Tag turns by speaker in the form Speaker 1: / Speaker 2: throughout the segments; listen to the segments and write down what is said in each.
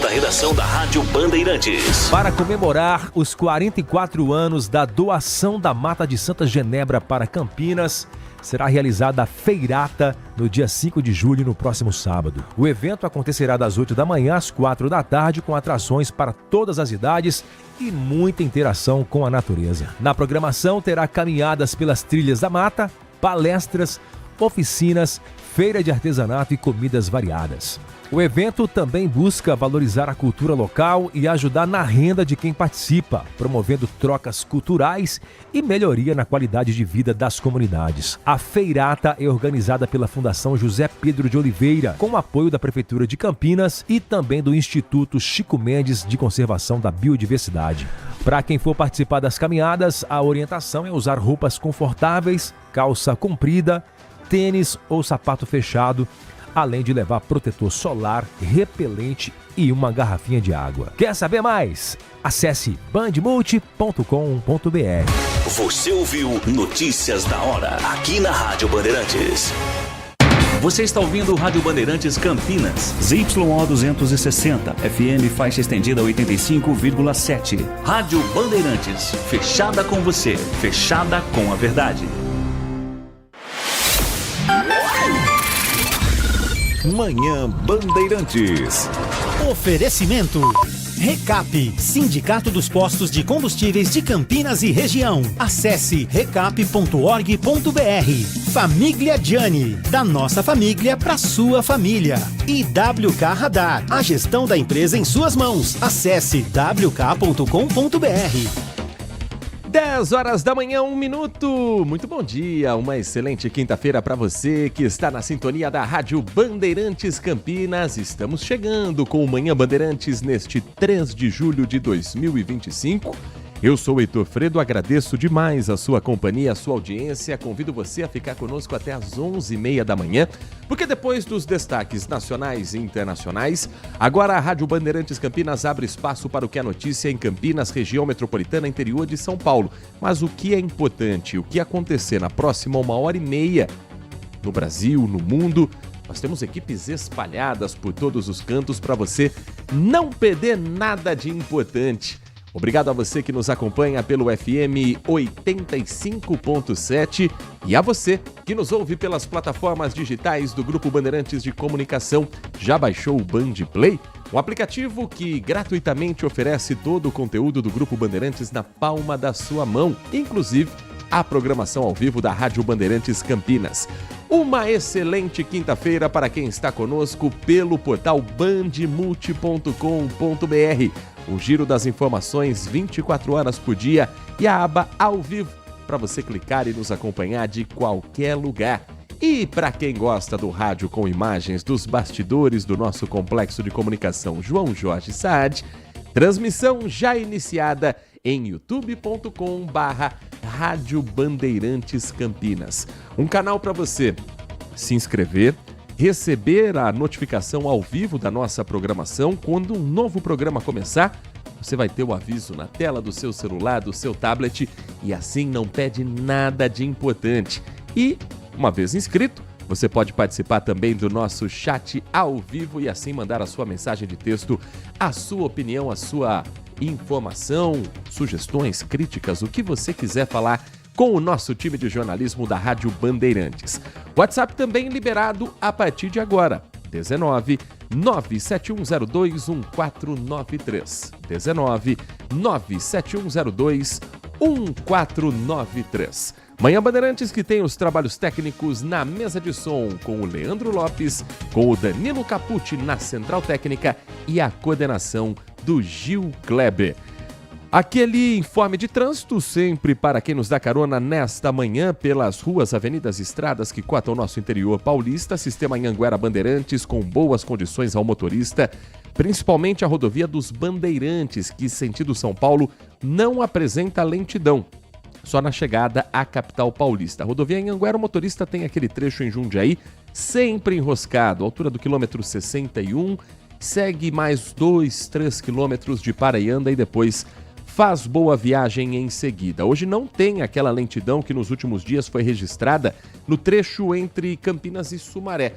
Speaker 1: Da redação da Rádio Bandeirantes.
Speaker 2: Para comemorar os 44 anos da doação da Mata de Santa Genebra para Campinas, será realizada a feirata no dia 5 de julho, no próximo sábado. O evento acontecerá das 8 da manhã às 4 da tarde, com atrações para todas as idades e muita interação com a natureza. Na programação terá caminhadas pelas trilhas da mata, palestras, oficinas, feira de artesanato e comidas variadas. O evento também busca valorizar a cultura local e ajudar na renda de quem participa, promovendo trocas culturais e melhoria na qualidade de vida das comunidades. A feirata é organizada pela Fundação José Pedro de Oliveira, com o apoio da Prefeitura de Campinas e também do Instituto Chico Mendes de Conservação da Biodiversidade. Para quem for participar das caminhadas, a orientação é usar roupas confortáveis, calça comprida, tênis ou sapato fechado, além de levar protetor solar, repelente e uma garrafinha de água. Quer saber mais? Acesse bandmulti.com.br.
Speaker 1: Você ouviu Notícias da Hora, aqui na Rádio Bandeirantes. Você está ouvindo Rádio Bandeirantes Campinas.
Speaker 3: ZYO 260, FM faixa estendida 85,7.
Speaker 1: Rádio Bandeirantes, fechada com você, fechada com a verdade.
Speaker 4: Manhã Bandeirantes.
Speaker 5: Oferecimento. Recap, Sindicato dos Postos de Combustíveis de Campinas e Região. Acesse recap.org.br. Família Gianni, da nossa família para sua família. E WK Radar, a gestão da empresa em suas mãos. Acesse wk.com.br.
Speaker 2: 10 horas da manhã, 1 minuto. Muito bom dia, uma excelente quinta-feira para você que está na sintonia da Rádio Bandeirantes Campinas. Estamos chegando com o Manhã Bandeirantes neste 3 de julho de 2025. Eu sou o Heitor Fredo, agradeço demais a sua companhia, a sua audiência. Convido você a ficar conosco até às 11h30 da manhã, porque depois dos destaques nacionais e internacionais, agora a Rádio Bandeirantes Campinas abre espaço para o que é notícia em Campinas, região metropolitana, interior de São Paulo. Mas o que é importante, o que acontecer na próxima 1h30 no Brasil, no mundo, nós temos equipes espalhadas por todos os cantos para você não perder nada de importante. Obrigado a você que nos acompanha pelo FM 85.7 e a você que nos ouve pelas plataformas digitais do Grupo Bandeirantes de Comunicação. Já baixou o Band Play? Um aplicativo que gratuitamente oferece todo o conteúdo do Grupo Bandeirantes na palma da sua mão, inclusive a programação ao vivo da Rádio Bandeirantes Campinas. Uma excelente quinta-feira para quem está conosco pelo portal bandmulti.com.br. O giro das informações 24 horas por dia e a aba ao vivo para você clicar e nos acompanhar de qualquer lugar. E para quem gosta do rádio com imagens dos bastidores do nosso complexo de comunicação João Jorge Saad, transmissão já iniciada em youtube.com/Rádio Bandeirantes Campinas. Um canal para você se inscrever, receber a notificação ao vivo da nossa programação. Quando um novo programa começar, você vai ter o aviso na tela do seu celular, do seu tablet, e assim não perde nada de importante. E, uma vez inscrito, você pode participar também do nosso chat ao vivo e assim mandar a sua mensagem de texto, a sua opinião, a sua informação, sugestões, críticas, o que você quiser falar com o nosso time de jornalismo da Rádio Bandeirantes. WhatsApp também liberado a partir de agora. 19 97102 1493. 19 97102 1493. Manhã Bandeirantes que tem os trabalhos técnicos na mesa de som com o Leandro Lopes, com o Danilo Capucci na central técnica e a coordenação do Gil Kleber. Aquele informe de trânsito sempre para quem nos dá carona nesta manhã pelas ruas, avenidas e estradas que cotam o nosso interior paulista. Sistema Anhanguera Bandeirantes com boas condições ao motorista, principalmente a rodovia dos Bandeirantes, que sentido São Paulo não apresenta lentidão, só na chegada à capital paulista. A rodovia Anhanguera, o motorista tem aquele trecho em Jundiaí sempre enroscado, altura do quilômetro 61, segue mais 2-3 quilômetros de Paraianda e depois faz boa viagem em seguida. Hoje não tem aquela lentidão que nos últimos dias foi registrada no trecho entre Campinas e Sumaré.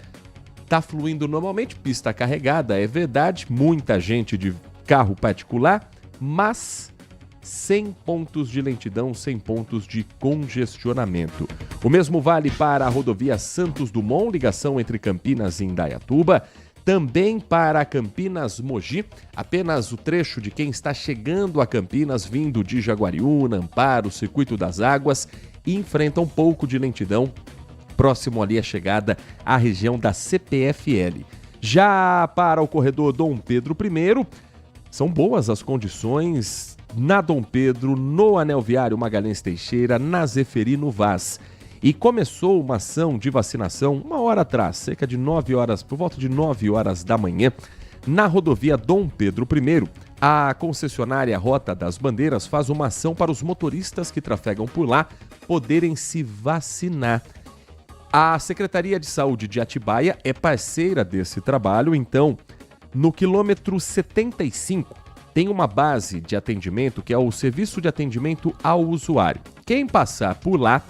Speaker 6: Tá fluindo normalmente, pista carregada, é verdade, muita gente de carro particular, mas sem pontos de lentidão, sem pontos de congestionamento. O mesmo vale para a rodovia Santos Dumont, ligação entre Campinas e Indaiatuba. Também para Campinas-Mogi, apenas o trecho de quem está chegando a Campinas, vindo de Jaguariúna, Amparo, Circuito das Águas, enfrenta um pouco de lentidão, próximo ali à chegada à região da CPFL. Já para o corredor Dom Pedro I, são boas as condições na Dom Pedro, no Anel Viário Magalhães Teixeira, na Zeferino Vaz. E começou uma ação de vacinação uma hora atrás, cerca de 9 horas, por volta de 9 horas da manhã, na rodovia Dom Pedro I. A concessionária Rota das Bandeiras faz uma ação para os motoristas que trafegam por lá poderem se vacinar. A Secretaria de Saúde de Atibaia é parceira desse trabalho, então, no quilômetro 75, tem uma base de atendimento que é o Serviço de Atendimento ao Usuário. Quem passar por lá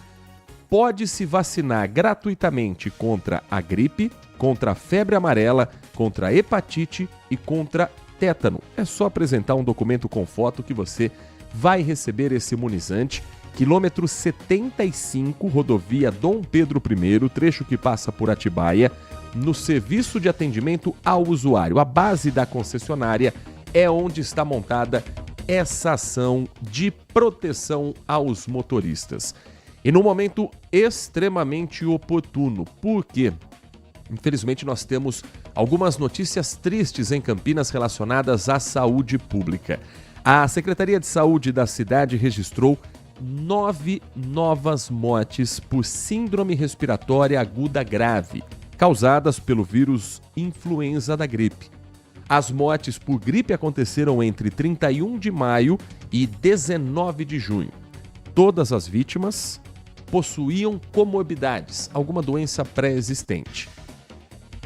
Speaker 6: pode se vacinar gratuitamente contra a gripe, contra a febre amarela, contra a hepatite e contra tétano. É só apresentar um documento com foto que você vai receber esse imunizante. Quilômetro 75, rodovia Dom Pedro I, trecho que passa por Atibaia, no Serviço de Atendimento ao Usuário. A base da concessionária é onde está montada essa ação de proteção aos motoristas. E num momento extremamente oportuno, porque, infelizmente, nós temos algumas notícias tristes em Campinas relacionadas à saúde pública. A Secretaria de Saúde da cidade registrou 9 novas mortes por síndrome respiratória aguda grave, causadas pelo vírus influenza da gripe. As mortes por gripe aconteceram entre 31 de maio e 19 de junho. Todas as vítimas possuíam comorbidades, alguma doença pré-existente.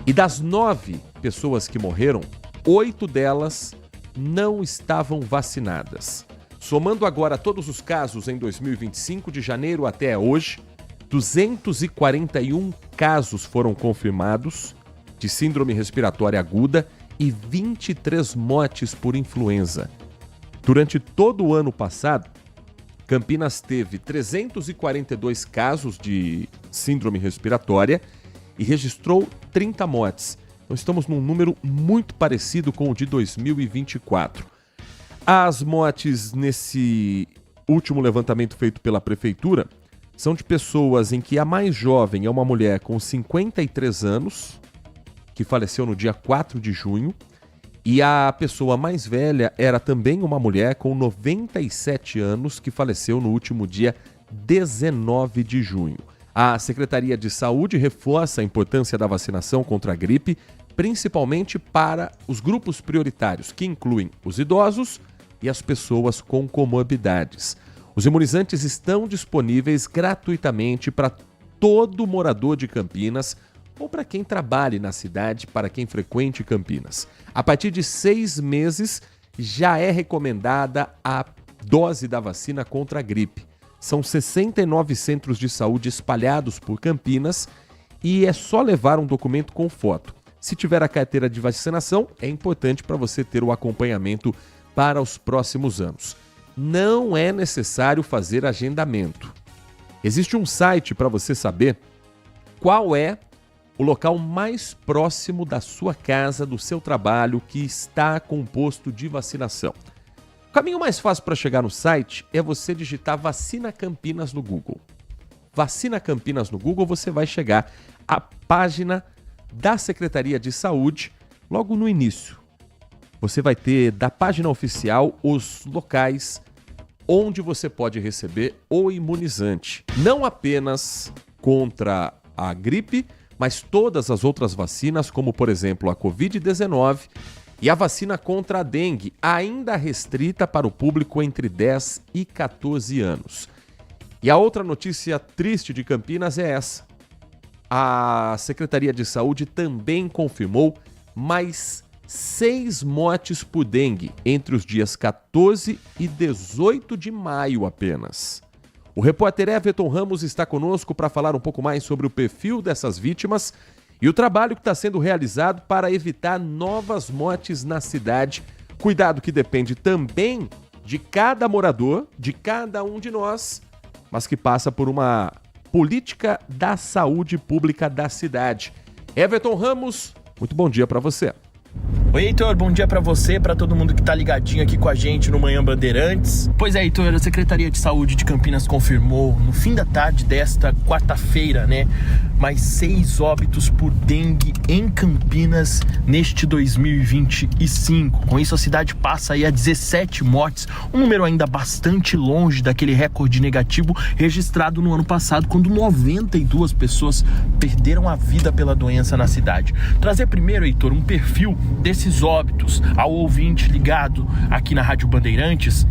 Speaker 6: E das 9 pessoas que morreram, 8 delas não estavam vacinadas. Somando agora todos os casos em 2025, de janeiro até hoje, 241 casos foram confirmados de síndrome respiratória aguda e 23 mortes por influenza. Durante todo o ano passado, Campinas teve 342 casos de síndrome respiratória e registrou 30 mortes. Então estamos num número muito parecido com o de 2024. As mortes nesse último levantamento feito pela prefeitura são de pessoas em que a mais jovem é uma mulher com 53 anos, que faleceu no dia 4 de junho, e a pessoa mais velha era também uma mulher com 97 anos, que faleceu no último dia 19 de junho. A Secretaria de Saúde reforça a importância da vacinação contra a gripe, principalmente para os grupos prioritários, que incluem os idosos e as pessoas com comorbidades. Os imunizantes estão disponíveis gratuitamente para todo morador de Campinas ou para quem trabalhe na cidade, para quem frequente Campinas. A partir de 6 meses já é recomendada a dose da vacina contra a gripe. São 69 centros de saúde espalhados por Campinas e é só levar um documento com foto. Se tiver a carteira de vacinação, é importante para você ter o acompanhamento para os próximos anos. Não é necessário fazer agendamento. Existe um site para você saber qual é o local mais próximo da sua casa, do seu trabalho, que está com um posto de vacinação. O caminho mais fácil para chegar no site é você digitar Vacina Campinas no Google. Vacina Campinas no Google, você vai chegar à página da Secretaria de Saúde logo no início. Você vai ter da página oficial os locais onde você pode receber o imunizante. Não apenas contra a gripe, mas todas as outras vacinas, como por exemplo a Covid-19 e a vacina contra a dengue, ainda restrita para o público entre 10 e 14 anos. E a outra notícia triste de Campinas é essa. A Secretaria de Saúde também confirmou mais 6 mortes por dengue entre os dias 14 e 18 de maio apenas. O repórter Everton Ramos está conosco para falar um pouco mais sobre o perfil dessas vítimas e o trabalho que está sendo realizado para evitar novas mortes na cidade. Cuidado que depende também de cada morador, de cada um de nós, mas que passa por uma política da saúde pública da cidade. Everton Ramos, muito bom dia para você.
Speaker 7: Oi, Heitor, bom dia pra você, pra todo mundo que tá ligadinho aqui com a gente no Manhã Bandeirantes. Pois é, Heitor, a Secretaria de Saúde de Campinas confirmou no fim da tarde desta quarta-feira, mais 6 óbitos por dengue em Campinas neste 2025. Com isso, a cidade passa aí a 17 mortes, um número ainda bastante longe daquele recorde negativo registrado no ano passado, quando 92 pessoas perderam a vida pela doença na cidade. Trazer primeiro, Heitor, um perfil desses óbitos ao ouvinte ligado aqui na Rádio Bandeirantes.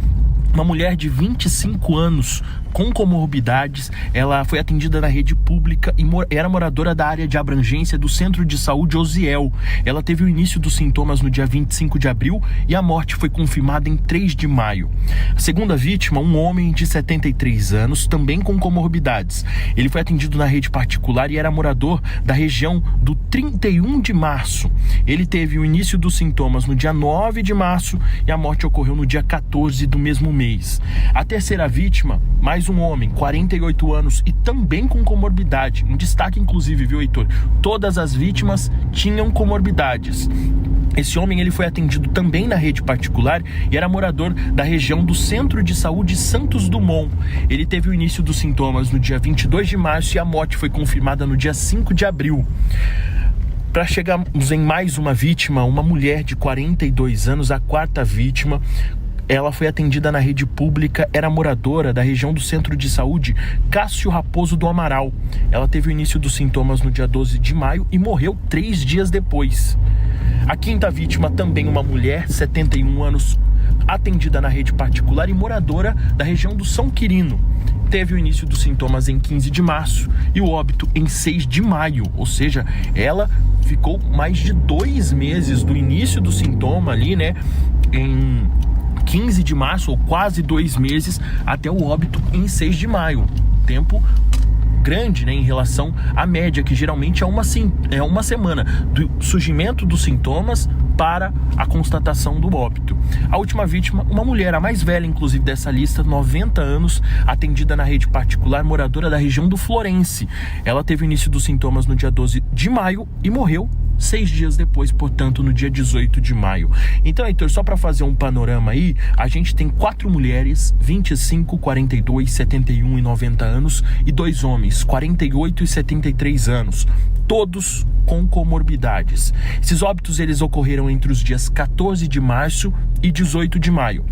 Speaker 7: Uma mulher de 25 anos com comorbidades, ela foi atendida na rede pública e era moradora da área de abrangência do Centro de Saúde Osiel. Ela teve o início dos sintomas no dia 25 de abril e a morte foi confirmada em 3 de maio. A segunda vítima, um homem de 73 anos, também com comorbidades. Ele foi atendido na rede particular e era morador da região do 31 de março. Ele teve o início dos sintomas no dia 9 de março e a morte ocorreu no dia 14 do mesmo mês. A terceira vítima, mais um homem, 48 anos e também com comorbidade. Um destaque, inclusive, viu, Heitor? Todas as vítimas tinham comorbidades. Esse homem ele foi atendido também na rede particular e era morador da região do Centro de Saúde Santos Dumont. Ele teve o início dos sintomas no dia 22 de março e a morte foi confirmada no dia 5 de abril. Para chegarmos em mais uma vítima, uma mulher de 42 anos, a quarta vítima. Ela foi atendida na rede pública, era moradora da região do Centro de Saúde Cássio Raposo do Amaral. Ela teve o início dos sintomas no dia 12 de maio e morreu 3 dias depois. A quinta vítima, também uma mulher, 71 anos, atendida na rede particular e moradora da região do São Quirino. Teve o início dos sintomas em 15 de março e o óbito em 6 de maio, ou seja, ela ficou mais de 2 meses do início do sintoma ali, em 15 de março, ou quase 2 meses, até o óbito em 6 de maio. Tempo grande, em relação à média, que geralmente é uma semana do surgimento dos sintomas para a constatação do óbito. A última vítima, uma mulher, a mais velha inclusive dessa lista, 90 anos, atendida na rede particular, moradora da região do Florense. Ela teve o início dos sintomas no dia 12 de maio e morreu 6 dias depois, portanto, no dia 18 de maio. Então, Heitor, só para fazer um panorama aí, a gente tem 4 mulheres, 25, 42, 71 e 90 anos, e 2 homens, 48 e 73 anos, todos com comorbidades. Esses óbitos, eles ocorreram entre os dias 14 de março e 18 de maio.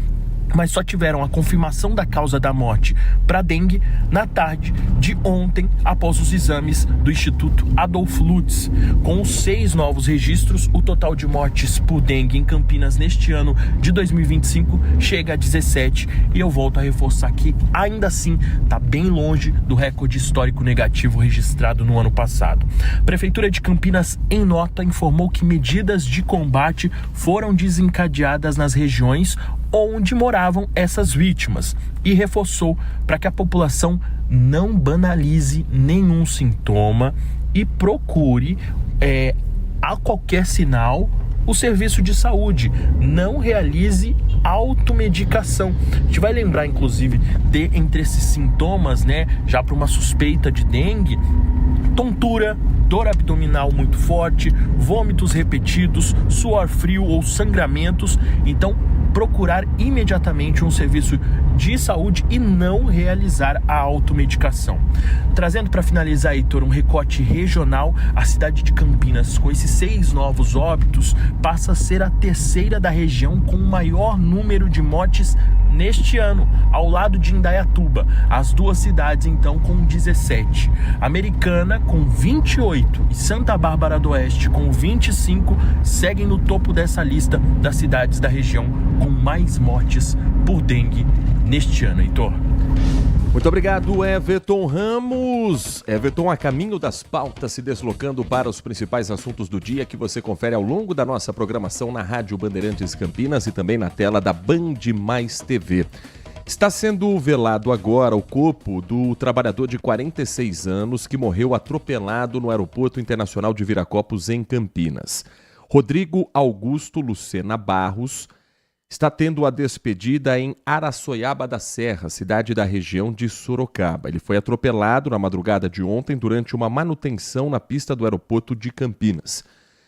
Speaker 7: Mas só tiveram a confirmação da causa da morte para dengue na tarde de ontem, após os exames do Instituto Adolf Lutz. Com os 6 novos registros, o total de mortes por dengue em Campinas neste ano de 2025 chega a 17. E eu volto a reforçar que, ainda assim, está bem longe do recorde histórico negativo registrado no ano passado. A Prefeitura de Campinas, em nota, informou que medidas de combate foram desencadeadas nas regiões onde moravam essas vítimas e reforçou para que a população não banalize nenhum sintoma e procure, a qualquer sinal, o serviço de saúde. Não realize automedicação. A gente vai lembrar, inclusive, entre esses sintomas, já para uma suspeita de dengue, tontura, dor abdominal muito forte, vômitos repetidos, suor frio ou sangramentos. Então, procurar imediatamente um serviço de saúde e não realizar a automedicação. Trazendo para finalizar, Heitor, um recorte regional, a cidade de Campinas, com esses 6 novos óbitos, passa a ser a terceira da região com o maior número de mortes neste ano, ao lado de Indaiatuba. As 2 cidades, então, com 17. Americana, com 28, e Santa Bárbara do Oeste, com 25, seguem no topo dessa lista das cidades da região com mais mortes por dengue neste ano, Heitor.
Speaker 6: Muito obrigado, Everton Ramos. Everton, a caminho das pautas, se deslocando para os principais assuntos do dia que você confere ao longo da nossa programação na Rádio Bandeirantes Campinas e também na tela da Band Mais TV. Está sendo velado agora o corpo do trabalhador de 46 anos que morreu atropelado no Aeroporto Internacional de Viracopos, em Campinas. Rodrigo Augusto Lucena Barros está tendo a despedida em Araçoiaba da Serra, cidade da região de Sorocaba. Ele foi atropelado na madrugada de ontem durante uma manutenção na pista do aeroporto de Campinas.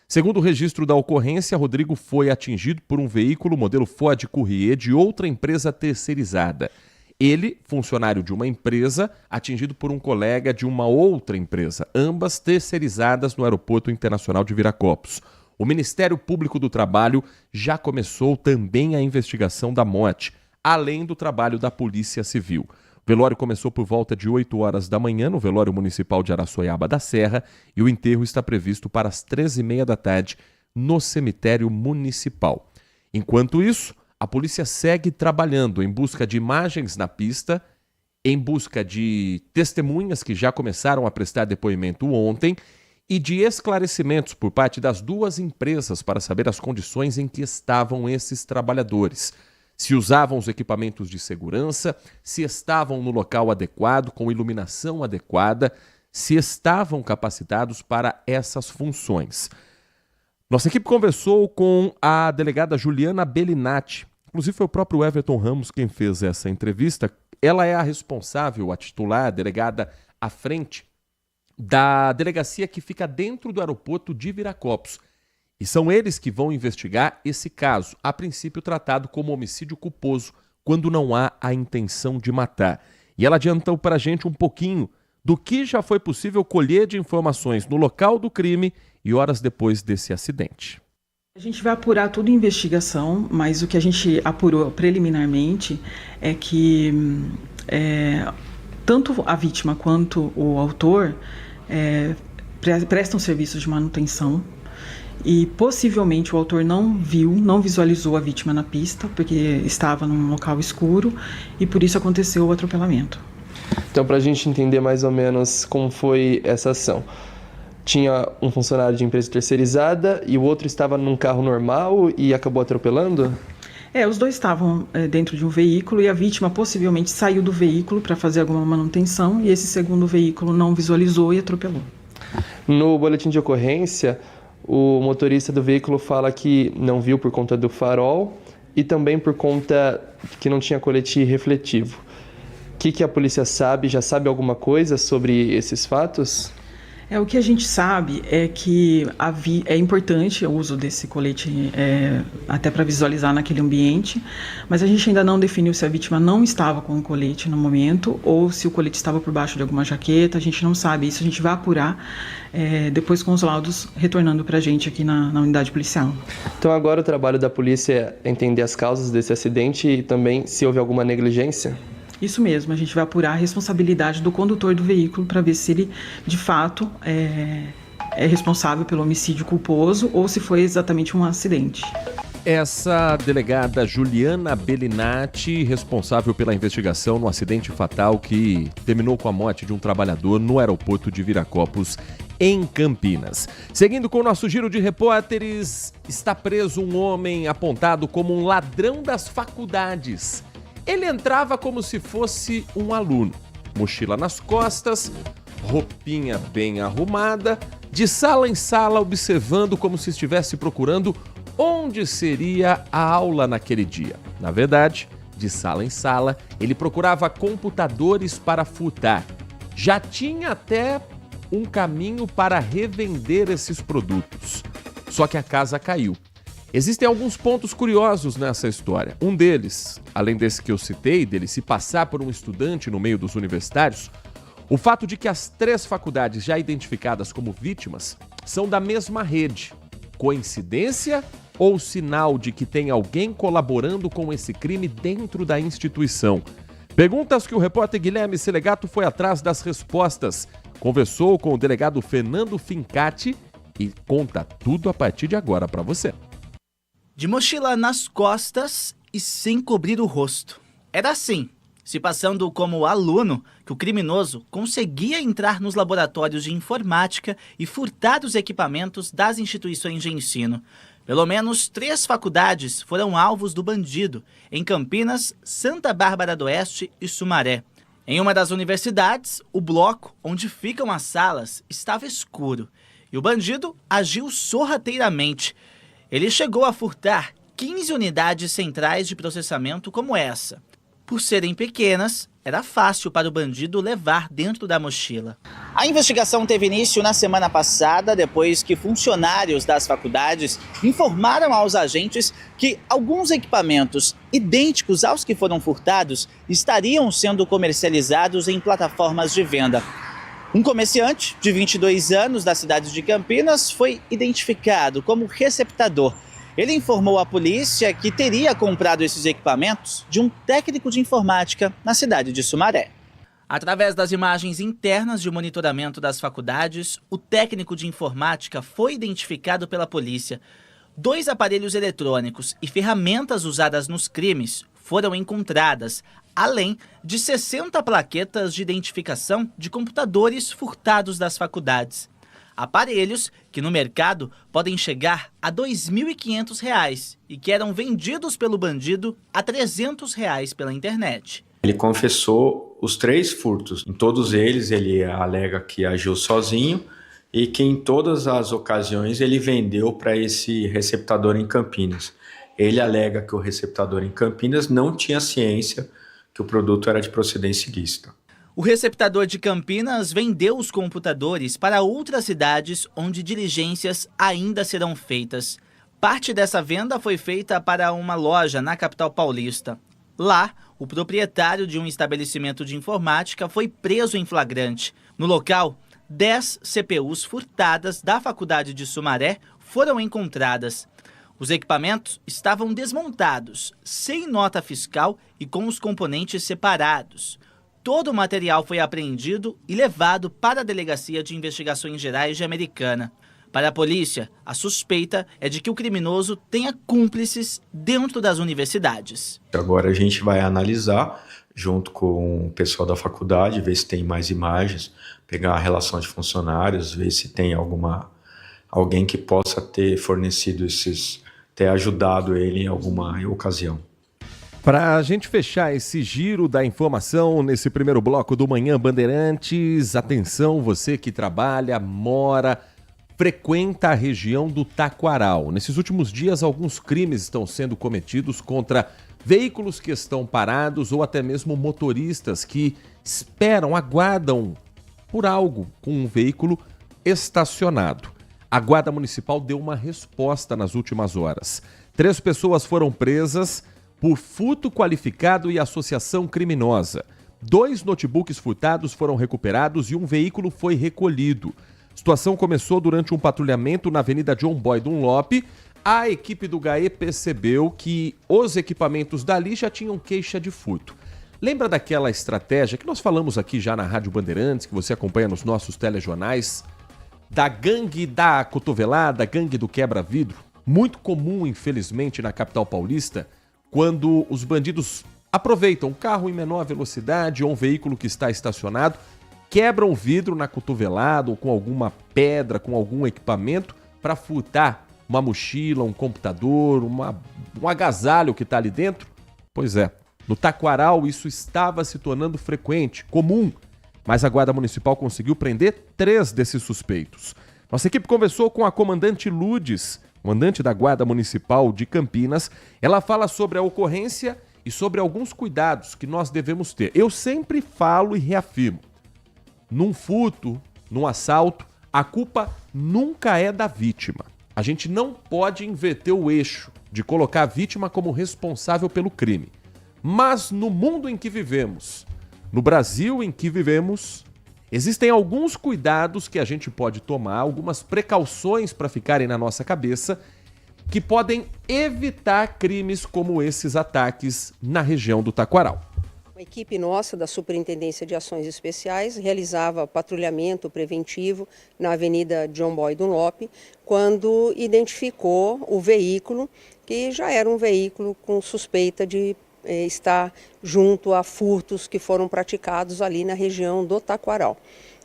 Speaker 6: Segundo o registro da ocorrência, Rodrigo foi atingido por um veículo modelo Ford Courier de outra empresa terceirizada. Ele, funcionário de uma empresa, atingido por um colega de uma outra empresa, ambas terceirizadas no Aeroporto Internacional de Viracopos. O Ministério Público do Trabalho já começou também a investigação da morte, além do trabalho da Polícia Civil. O velório começou por volta de 8 horas da manhã no velório municipal de Araçoiaba da Serra e o enterro está previsto para as 13h30 da tarde no cemitério municipal. Enquanto isso, a polícia segue trabalhando em busca de imagens na pista, em busca de testemunhas que já começaram a prestar depoimento ontem e de esclarecimentos por parte das duas empresas para saber as condições em que estavam esses trabalhadores. Se usavam os equipamentos de segurança, se estavam no local adequado, com iluminação adequada, se estavam capacitados para essas funções. Nossa equipe conversou com a delegada Juliana Bellinati. Inclusive foi o próprio Everton Ramos quem fez essa entrevista. Ela é a responsável, a titular, a delegada à frente da delegacia que fica dentro do aeroporto de Viracopos. E são eles que vão investigar esse caso, a princípio tratado como homicídio culposo, quando não há a intenção de matar. E ela adiantou para a gente um pouquinho do que já foi possível colher de informações no local do crime e horas depois desse acidente.
Speaker 8: A gente vai apurar toda a investigação, mas o que a gente apurou preliminarmente é que tanto a vítima quanto o autor prestam serviços de manutenção e possivelmente o autor não visualizou a vítima na pista porque estava num local escuro e por isso aconteceu o atropelamento.
Speaker 9: Então, para a gente entender mais ou menos como foi essa ação, tinha um funcionário de empresa terceirizada e o outro estava num carro normal e acabou atropelando?
Speaker 8: Os dois estavam dentro de um veículo e a vítima possivelmente saiu do veículo para fazer alguma manutenção e esse segundo veículo não visualizou e atropelou.
Speaker 9: No boletim de ocorrência, o motorista do veículo fala que não viu por conta do farol e também por conta que não tinha colete refletivo. O que a polícia sabe? Já sabe alguma coisa sobre esses fatos?
Speaker 8: O que a gente sabe é que é importante o uso desse colete até para visualizar naquele ambiente, mas a gente ainda não definiu se a vítima não estava com o colete no momento ou se o colete estava por baixo de alguma jaqueta, a gente não sabe. Isso a gente vai apurar depois com os laudos retornando para a gente aqui na unidade policial.
Speaker 9: Então agora o trabalho da polícia é entender as causas desse acidente e também se houve alguma negligência?
Speaker 8: Isso mesmo, a gente vai apurar a responsabilidade do condutor do veículo para ver se ele, de fato, é responsável pelo homicídio culposo ou se foi exatamente um acidente.
Speaker 6: Essa delegada Juliana Bellinati, responsável pela investigação no acidente fatal que terminou com a morte de um trabalhador no aeroporto de Viracopos, em Campinas. Seguindo com o nosso giro de repórteres, está preso um homem apontado como um ladrão das faculdades. Ele entrava como se fosse um aluno, mochila nas costas, roupinha bem arrumada, de sala em sala observando como se estivesse procurando onde seria a aula naquele dia. Na verdade, de sala em sala, ele procurava computadores para furtar. Já tinha até um caminho para revender esses produtos. Só que a casa caiu. Existem alguns pontos curiosos nessa história. Um deles, além desse que eu citei, dele se passar por um estudante no meio dos universitários, o fato de que as 3 faculdades já identificadas como vítimas são da mesma rede. Coincidência ou sinal de que tem alguém colaborando com esse crime dentro da instituição? Perguntas que o repórter Guilherme Selegato foi atrás das respostas. Conversou com o delegado Fernando Fincati e conta tudo a partir de agora para você.
Speaker 10: De mochila nas costas e sem cobrir o rosto. Era assim, se passando como aluno, que o criminoso conseguia entrar nos laboratórios de informática e furtar os equipamentos das instituições de ensino. Pelo menos 3 faculdades foram alvos do bandido, em Campinas, Santa Bárbara do Oeste e Sumaré. Em uma das universidades, o bloco onde ficam as salas estava escuro e o bandido agiu sorrateiramente. Ele chegou a furtar 15 unidades centrais de processamento como essa. Por serem pequenas, era fácil para o bandido levar dentro da mochila. A investigação teve início na semana passada, depois que funcionários das faculdades informaram aos agentes que alguns equipamentos idênticos aos que foram furtados estariam sendo comercializados em plataformas de venda. Um comerciante de 22 anos da cidade de Campinas foi identificado como receptador. Ele informou à polícia que teria comprado esses equipamentos de um técnico de informática na cidade de Sumaré. Através das imagens internas de monitoramento das faculdades, o técnico de informática foi identificado pela polícia. 2 aparelhos eletrônicos e ferramentas usadas nos crimes foram encontradas, além de 60 plaquetas de identificação de computadores furtados das faculdades. Aparelhos que no mercado podem chegar a R$ 2.500 e que eram vendidos pelo bandido a R$ 300 pela internet.
Speaker 11: Ele confessou os 3 furtos. Em todos eles ele alega que agiu sozinho e que em todas as ocasiões ele vendeu para esse receptador em Campinas. Ele alega que o receptador em Campinas não tinha ciência que o produto era de procedência ilícita.
Speaker 10: O receptador de Campinas vendeu os computadores para outras cidades onde diligências ainda serão feitas. Parte dessa venda foi feita para uma loja na capital paulista. Lá, o proprietário de um estabelecimento de informática foi preso em flagrante. No local, 10 CPUs furtadas da Faculdade de Sumaré foram encontradas. Os equipamentos estavam desmontados, sem nota fiscal e com os componentes separados. Todo o material foi apreendido e levado para a Delegacia de Investigações Gerais de Americana. Para a polícia, a suspeita é de que o criminoso tenha cúmplices dentro das universidades.
Speaker 11: Agora a gente vai analisar, junto com o pessoal da faculdade, ver se tem mais imagens, pegar a relação de funcionários, ver se tem alguém que possa ter fornecido ter ajudado ele em alguma ocasião.
Speaker 6: Para a gente fechar esse giro da informação nesse primeiro bloco do Manhã Bandeirantes, atenção, você que trabalha, mora, frequenta a região do Taquaral. Nesses últimos dias, alguns crimes estão sendo cometidos contra veículos que estão parados ou até mesmo motoristas que esperam, aguardam por algo com um veículo estacionado. A Guarda Municipal deu uma resposta nas últimas horas. 3 pessoas foram presas por furto qualificado e associação criminosa. 2 notebooks furtados foram recuperados e um veículo foi recolhido. A situação começou durante um patrulhamento na Avenida John Boy Dunlop. A equipe do GAE percebeu que os equipamentos dali já tinham queixa de furto. Lembra daquela estratégia que nós falamos aqui já na Rádio Bandeirantes, que você acompanha nos nossos telejornais, da gangue da cotovelada, gangue do quebra-vidro? Muito comum, infelizmente, na capital paulista, quando os bandidos aproveitam um carro em menor velocidade ou um veículo que está estacionado, quebram o vidro na cotovelada ou com alguma pedra, com algum equipamento, para furtar uma mochila, um computador, um agasalho que está ali dentro. Pois é, no Taquaral isso estava se tornando frequente, comum, mas a Guarda Municipal conseguiu prender 3 desses suspeitos. Nossa equipe conversou com a comandante Lourdes, comandante da Guarda Municipal de Campinas. Ela fala sobre a ocorrência e sobre alguns cuidados que nós devemos ter. Eu sempre falo e reafirmo, num furto, num assalto, a culpa nunca é da vítima. A gente não pode inverter o eixo de colocar a vítima como responsável pelo crime. Mas no mundo em que vivemos, no Brasil em que vivemos, existem alguns cuidados que a gente pode tomar, algumas precauções para ficarem na nossa cabeça, que podem evitar crimes como esses ataques na região do Taquaral.
Speaker 12: Uma equipe nossa da Superintendência de Ações Especiais realizava patrulhamento preventivo na Avenida John Boy Dunlop, quando identificou o veículo, que já era um veículo com suspeita de estar junto a furtos que foram praticados ali na região do Taquaral.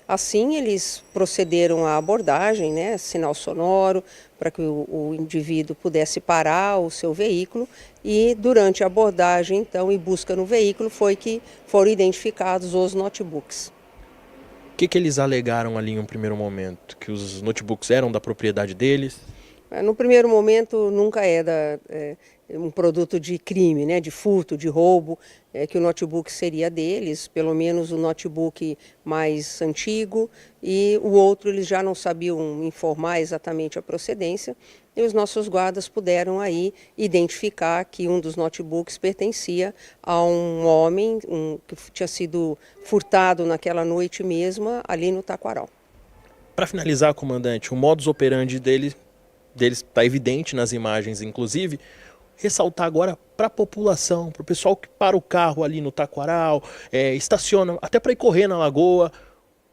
Speaker 12: Assim, eles procederam à abordagem, né, sinal sonoro, para que o indivíduo pudesse parar o seu veículo, e durante a abordagem, então, e busca no veículo, foi que foram identificados os notebooks.
Speaker 7: O que eles alegaram ali em um primeiro momento? Que os notebooks eram da propriedade deles?
Speaker 12: No primeiro momento, nunca um produto de crime, né, de furto, de roubo, que o notebook seria deles, pelo menos o notebook mais antigo, e o outro eles já não sabiam informar exatamente a procedência, e os nossos guardas puderam aí identificar que um dos notebooks pertencia a um homem que tinha sido furtado naquela noite mesma ali no Taquaral.
Speaker 7: Para finalizar, comandante, o modus operandi deles está evidente nas imagens, inclusive. Ressaltar agora para a população, para o pessoal que para o carro ali no Taquaral, estaciona até para ir correr na lagoa,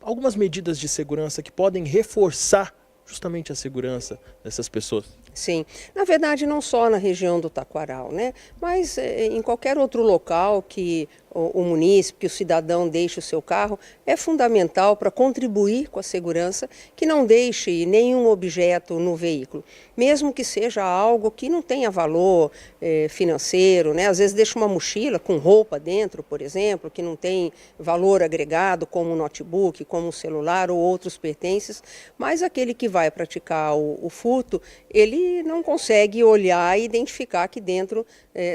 Speaker 7: algumas medidas de segurança que podem reforçar justamente a segurança dessas pessoas.
Speaker 12: Sim, na verdade não só na região do Taquaral, né? Mas em qualquer outro local que o munícipe, que o cidadão deixe o seu carro, é fundamental para contribuir com a segurança que não deixe nenhum objeto no veículo, mesmo que seja algo que não tenha valor financeiro, né? Às vezes deixa uma mochila com roupa dentro, por exemplo, que não tem valor agregado, como um notebook, como um celular ou outros pertences, mas aquele que vai praticar o furto, ele não consegue olhar e identificar que dentro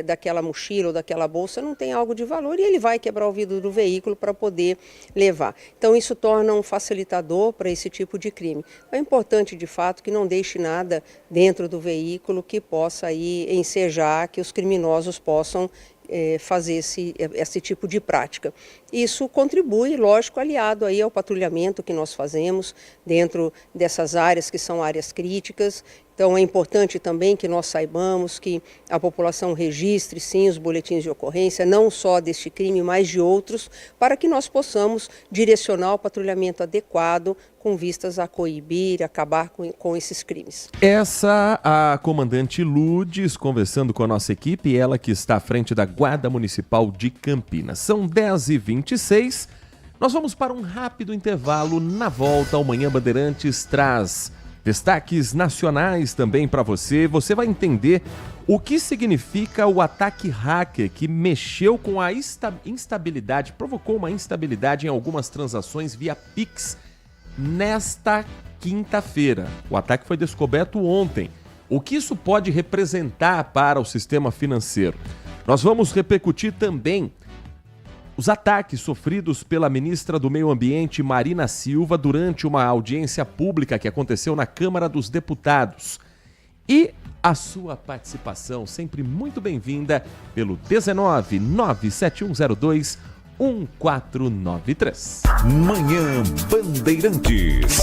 Speaker 12: daquela mochila ou daquela bolsa não tem algo de valor e ele vai quebrar o vidro do veículo para poder levar. Então isso torna um facilitador para esse tipo de crime. É importante, de fato, que não deixe nada dentro do veículo que possa aí ensejar que os criminosos possam fazer esse tipo de prática. Isso contribui, lógico, aliado aí ao patrulhamento que nós fazemos dentro dessas áreas que são áreas críticas. Então é importante também que nós saibamos que a população registre sim os boletins de ocorrência, não só deste crime, mas de outros, para que nós possamos direcionar o patrulhamento adequado com vistas a coibir, acabar com esses crimes.
Speaker 6: Essa a comandante Lourdes conversando com a nossa equipe, ela que está à frente da Guarda Municipal de Campinas. São 10h26, nós vamos para um rápido intervalo. Na volta, o Manhã Bandeirantes traz destaques nacionais também para você. Você vai entender o que significa o ataque hacker que mexeu com a instabilidade, provocou uma instabilidade em algumas transações via Pix nesta quinta-feira. O ataque foi descoberto ontem. O que isso pode representar para o sistema financeiro? Nós vamos repercutir também os ataques sofridos pela ministra do Meio Ambiente, Marina Silva, durante uma audiência pública que aconteceu na Câmara dos Deputados. E a sua participação, sempre muito bem-vinda, pelo 19971021493.
Speaker 4: Manhã Bandeirantes.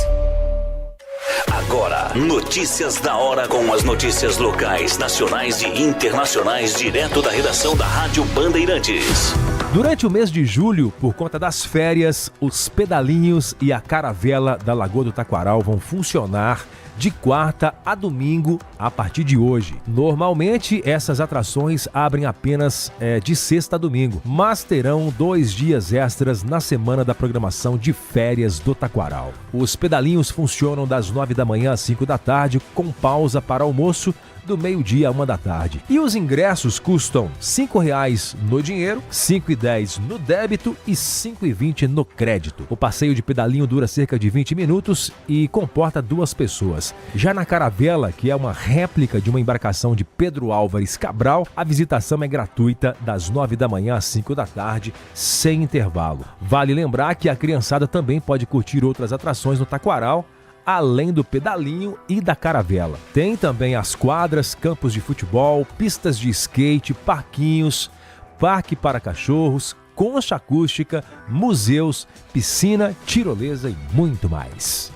Speaker 1: Agora, notícias da hora com as notícias locais, nacionais e internacionais, direto da redação da Rádio Bandeirantes.
Speaker 2: Durante o mês de julho, por conta das férias, os pedalinhos e a caravela da Lagoa do Taquaral vão funcionar de quarta a domingo a partir de hoje. Normalmente, essas atrações abrem apenas de sexta a domingo, mas terão 2 dias extras na semana da programação de férias do Taquaral. Os pedalinhos funcionam das 9 da manhã às 5 da tarde, com pausa para almoço do meio-dia a 1 da tarde. E os ingressos custam R$ 5,00 no dinheiro, R$ 5,10 no débito e R$ 5,20 no crédito. O passeio de pedalinho dura cerca de 20 minutos e comporta 2 pessoas. Já na caravela, que é uma réplica de uma embarcação de Pedro Álvares Cabral, a visitação é gratuita das 9 da manhã às 5 da tarde, sem intervalo. Vale lembrar que a criançada também pode curtir outras atrações no Taquaral, além do pedalinho e da caravela. Tem também as quadras, campos de futebol, pistas de skate, parquinhos, parque para cachorros, concha acústica, museus, piscina, tirolesa e muito mais.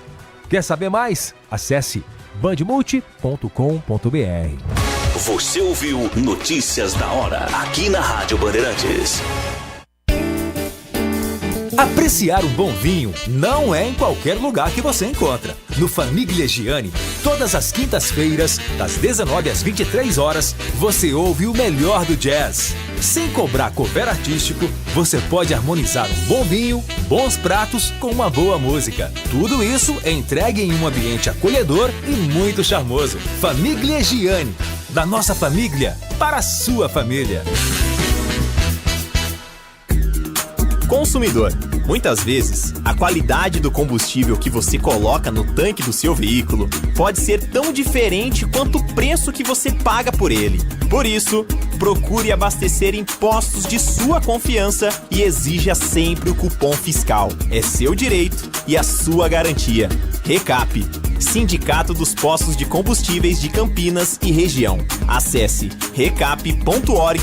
Speaker 2: Quer saber mais? Acesse bandmulti.com.br.
Speaker 1: Você ouviu Notícias da Hora, aqui na Rádio Bandeirantes.
Speaker 5: Apreciar um bom vinho não é em qualquer lugar que você encontra. No Famiglia Gianni, todas as quintas-feiras, das 19 às 23 horas, você ouve o melhor do jazz.
Speaker 13: Sem cobrar cover artístico, você pode harmonizar um bom vinho, bons pratos com uma boa música. Tudo isso é entregue em um ambiente acolhedor e muito charmoso. Famiglia Giani, da nossa família para a sua família.
Speaker 14: Consumidor, muitas vezes, a qualidade do combustível que você coloca no tanque do seu veículo pode ser tão diferente quanto o preço que você paga por ele. Por isso, procure abastecer em postos de sua confiança e exija sempre o cupom fiscal. É seu direito e a sua garantia. Recap, Sindicato dos Postos de Combustíveis de Campinas e Região. Acesse recap.org.br.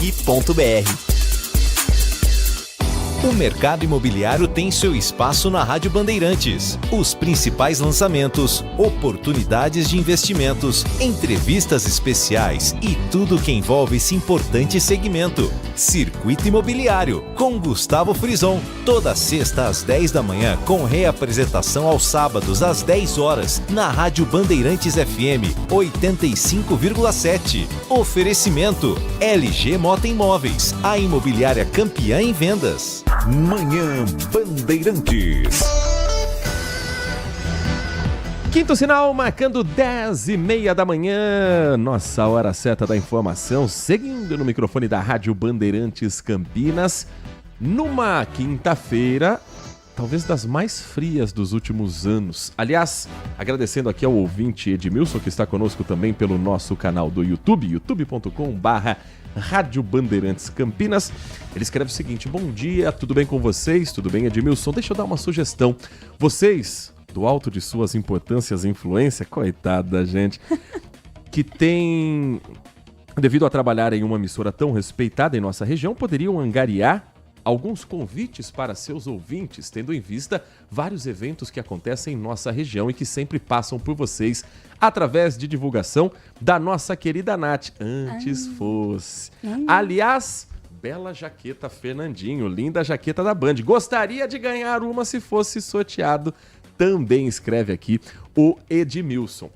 Speaker 15: O mercado imobiliário tem seu espaço na Rádio Bandeirantes. Os principais lançamentos, oportunidades de investimentos, entrevistas especiais e tudo que envolve esse importante segmento. Circuito Imobiliário, com Gustavo Frison. Toda sexta às 10 da manhã, com reapresentação aos sábados às 10 horas, na Rádio Bandeirantes FM 85,7. Oferecimento LG Mota Imóveis, a imobiliária campeã em vendas.
Speaker 4: Manhã Bandeirantes.
Speaker 6: Quinto sinal, marcando 10h30 da manhã, nossa hora certa da informação, seguindo no microfone da Rádio Bandeirantes Campinas, numa quinta-feira, talvez das mais frias dos últimos anos. Aliás, agradecendo aqui ao ouvinte Edmilson, que está conosco também pelo nosso canal do YouTube, youtube.com/Rádio Bandeirantes Campinas. Ele escreve o seguinte: bom dia, tudo bem com vocês? Tudo bem, Edmilson? Deixa eu dar uma sugestão. Vocês, do alto de suas importâncias e influência, coitada gente, que tem, devido a trabalhar em uma emissora tão respeitada em nossa região, poderiam angariar alguns convites para seus ouvintes, tendo em vista vários eventos que acontecem em nossa região e que sempre passam por vocês através de divulgação da nossa querida Nath. Antes fosse. Aliás, bela jaqueta Fernandinho, linda jaqueta da Band. Gostaria de ganhar uma se fosse sorteado. Também escreve aqui o Edmilson.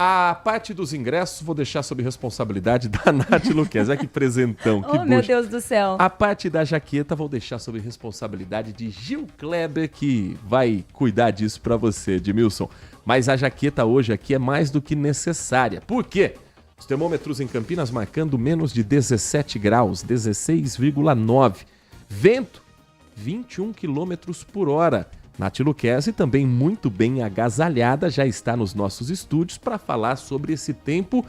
Speaker 6: A parte dos ingressos vou deixar sob responsabilidade da Nath Luquez. Olha que presentão, que
Speaker 16: meu Deus do céu.
Speaker 6: A parte da jaqueta vou deixar sob responsabilidade de Gil Kleber, que vai cuidar disso para você, Edmilson. Mas a jaqueta hoje aqui é mais do que necessária. Por quê? Os termômetros em Campinas marcando menos de 17 graus, 16,9. Vento, 21 km por hora. Nath Luquezzi, também muito bem agasalhada, já está nos nossos estúdios para falar sobre esse tempo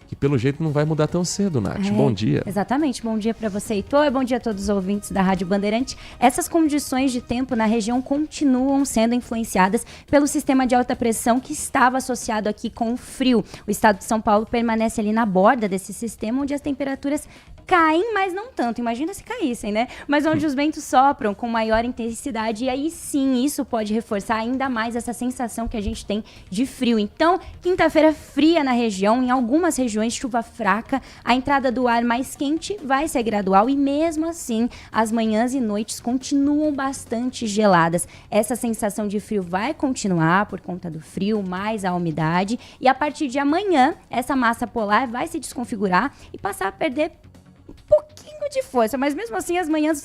Speaker 6: que pelo jeito não vai mudar tão cedo, Nath. Bom dia.
Speaker 16: Exatamente, bom dia para você, Heitor, bom dia a todos os ouvintes da Rádio Bandeirante. Essas condições de tempo na região continuam sendo influenciadas pelo sistema de alta pressão que estava associado aqui com o frio. O estado de São Paulo permanece ali na borda desse sistema, onde as temperaturas caem, mas não tanto. Imagina se caíssem, né? Mas onde os ventos sopram com maior intensidade, e aí sim, isso pode reforçar ainda mais essa sensação que a gente tem de frio. Então, quinta-feira fria na região, em algumas regiões chuva fraca, a entrada do ar mais quente vai ser gradual e mesmo assim, as manhãs e noites continuam bastante geladas. Essa sensação de frio vai continuar por conta do frio, mais a umidade, e a partir de amanhã, essa massa polar vai se desconfigurar e passar a perder pouquinho de força, mas mesmo assim as manhãs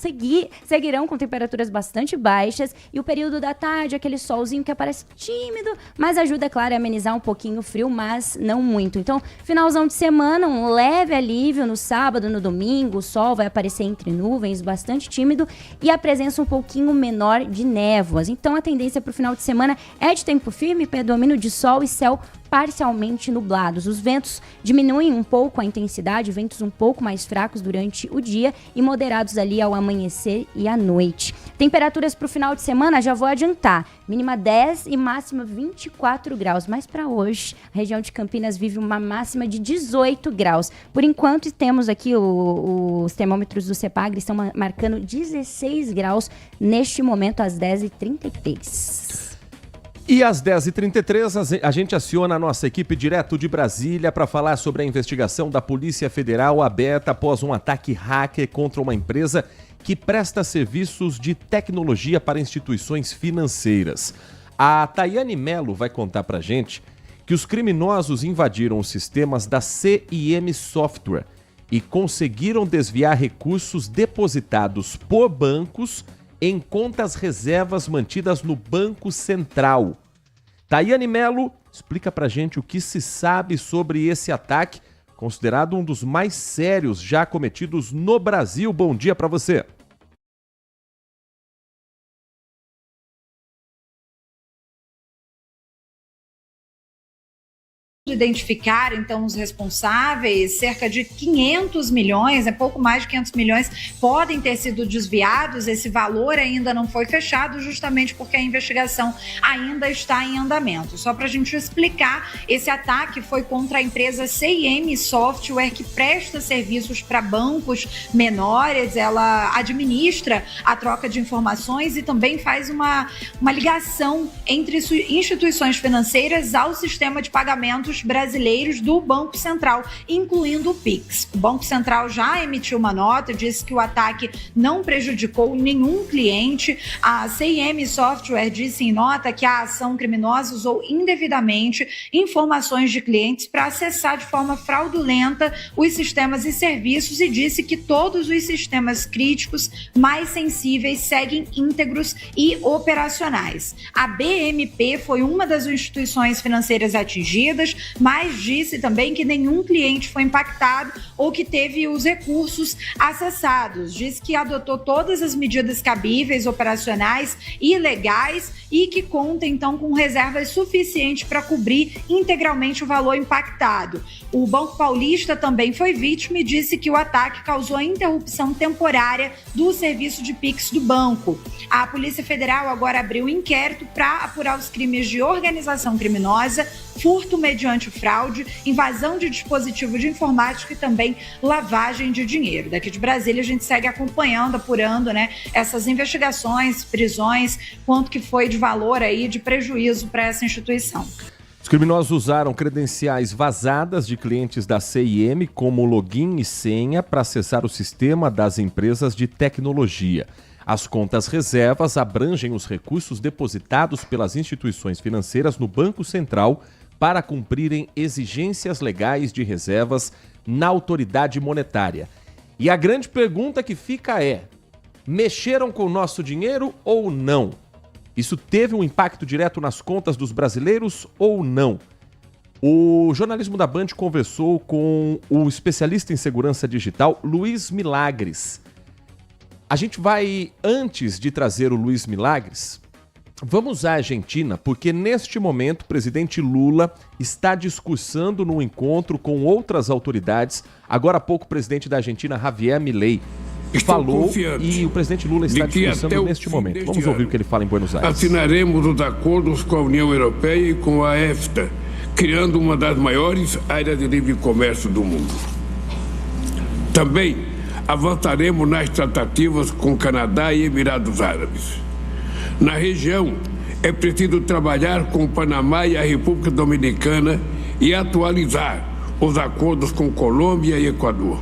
Speaker 16: seguirão com temperaturas bastante baixas e o período da tarde, aquele solzinho que aparece tímido, mas ajuda, claro, a amenizar um pouquinho o frio, mas não muito. Então, finalzão de semana, um leve alívio no sábado, no domingo, o sol vai aparecer entre nuvens, bastante tímido, e a presença um pouquinho menor de névoas. Então, a tendência para o final de semana é de tempo firme, predomínio de sol e céu parcialmente nublados. Os ventos diminuem um pouco a intensidade, ventos um pouco mais fracos durante o dia e moderados ali ao amanhecer e à noite. Temperaturas para o final de semana, já vou adiantar, mínima 10 e máxima 24 graus, mas para hoje a região de Campinas vive uma máxima de 18 graus. Por enquanto temos aqui os termômetros do CEPAGRE estão marcando 16 graus neste momento às 10h33.
Speaker 6: E às 10h33, a gente aciona a nossa equipe direto de Brasília para falar sobre a investigação da Polícia Federal aberta após um ataque hacker contra uma empresa que presta serviços de tecnologia para instituições financeiras. A Tayane Mello vai contar para a gente que os criminosos invadiram os sistemas da CIM Software e conseguiram desviar recursos depositados por bancos em contas reservas mantidas no Banco Central. Tayane Melo explica pra gente o que se sabe sobre esse ataque, considerado um dos mais sérios já cometidos no Brasil. Bom dia para você.
Speaker 17: Identificar, então, os responsáveis, cerca de 500 milhões, pouco mais de 500 milhões, podem ter sido desviados. Esse valor ainda não foi fechado, justamente porque a investigação ainda está em andamento. Só para a gente explicar, esse ataque foi contra a empresa CIM Software, que presta serviços para bancos menores. Ela administra a troca de informações e também faz uma ligação entre instituições financeiras ao sistema de pagamentos brasileiros do Banco Central, incluindo o Pix. O Banco Central já emitiu uma nota, disse que o ataque não prejudicou nenhum cliente. A CIM Software disse em nota que a ação criminosa usou indevidamente informações de clientes para acessar de forma fraudulenta os sistemas e serviços e disse que todos os sistemas críticos mais sensíveis seguem íntegros e operacionais. A BMP foi uma das instituições financeiras atingidas, mas disse também que nenhum cliente foi impactado ou que teve os recursos acessados. Disse que adotou todas as medidas cabíveis, operacionais e legais e que conta, então, com reservas suficientes para cobrir integralmente o valor impactado. O Banco Paulista também foi vítima e disse que o ataque causou a interrupção temporária do serviço de Pix do banco. A Polícia Federal agora abriu um inquérito para apurar os crimes de organização criminosa, furto mediante fraude, invasão de dispositivo de informática e também lavagem de dinheiro. Daqui de Brasília a gente segue acompanhando, apurando, essas investigações, prisões, quanto que foi de valor aí, de prejuízo para essa instituição.
Speaker 6: Os criminosos usaram credenciais vazadas de clientes da CIM como login e senha para acessar o sistema das empresas de tecnologia. As contas reservas abrangem os recursos depositados pelas instituições financeiras no Banco Central para cumprirem exigências legais de reservas na autoridade monetária. E a grande pergunta que fica é: mexeram com o nosso dinheiro ou não? Isso teve um impacto direto nas contas dos brasileiros ou não? O jornalismo da Band conversou com o especialista em segurança digital, Luiz Milagres. A gente vai, antes de trazer o Luiz Milagres, vamos à Argentina, porque neste momento o presidente Lula está discursando num encontro com outras autoridades. Agora há pouco o presidente da Argentina, Javier Milei, falou e o presidente Lula está discursando neste momento. Vamos ouvir o que ele fala em Buenos Aires.
Speaker 18: Assinaremos os acordos com a União Europeia e com a EFTA, criando uma das maiores áreas de livre comércio do mundo. Também avançaremos nas tratativas com Canadá e Emirados Árabes. Na região, é preciso trabalhar com o Panamá e a República Dominicana e atualizar os acordos com Colômbia e Equador.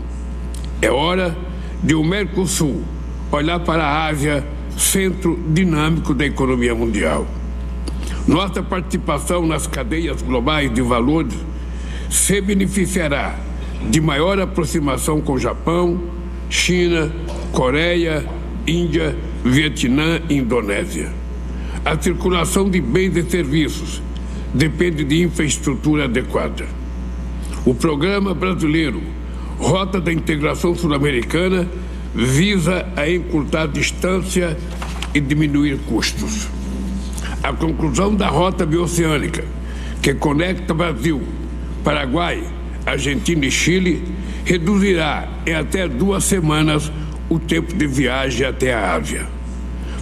Speaker 18: É hora de o Mercosul olhar para a Ásia, centro dinâmico da economia mundial. Nossa participação nas cadeias globais de valores se beneficiará de maior aproximação com Japão, China, Coreia, Índia, Vietnã e Indonésia. A circulação de bens e serviços depende de infraestrutura adequada. O programa brasileiro Rota da Integração Sul-Americana visa a encurtar a distância e diminuir custos. A conclusão da Rota Bioceânica, que conecta Brasil, Paraguai, Argentina e Chile, reduzirá em até 2 semanas o tempo de viagem até a Ásia.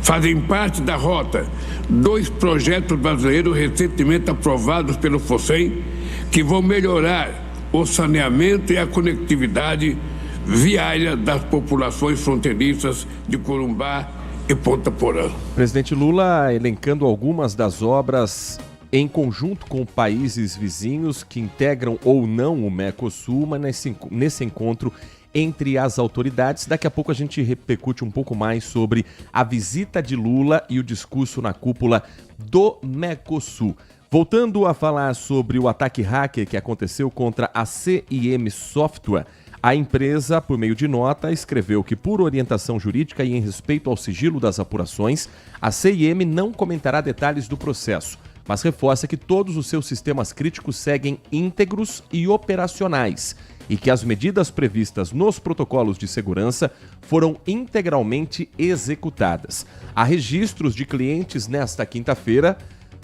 Speaker 18: Fazem parte da rota 2 projetos brasileiros recentemente aprovados pelo FOSEM, que vão melhorar o saneamento e a conectividade viária das populações fronteiriças de Corumbá e Ponta Porã.
Speaker 6: Presidente Lula elencando algumas das obras em conjunto com países vizinhos que integram ou não o Mercosul, mas nesse encontro entre as autoridades. Daqui a pouco a gente repercute um pouco mais sobre a visita de Lula e o discurso na cúpula do Mercosul. Voltando a falar sobre o ataque hacker que aconteceu contra a CIM Software, A empresa, por meio de nota, escreveu que, por orientação jurídica e em respeito ao sigilo das apurações, a CIM não comentará detalhes do processo, mas reforça que todos os seus sistemas críticos seguem íntegros e operacionais e que as medidas previstas nos protocolos de segurança foram integralmente executadas. Há registros de clientes nesta quinta-feira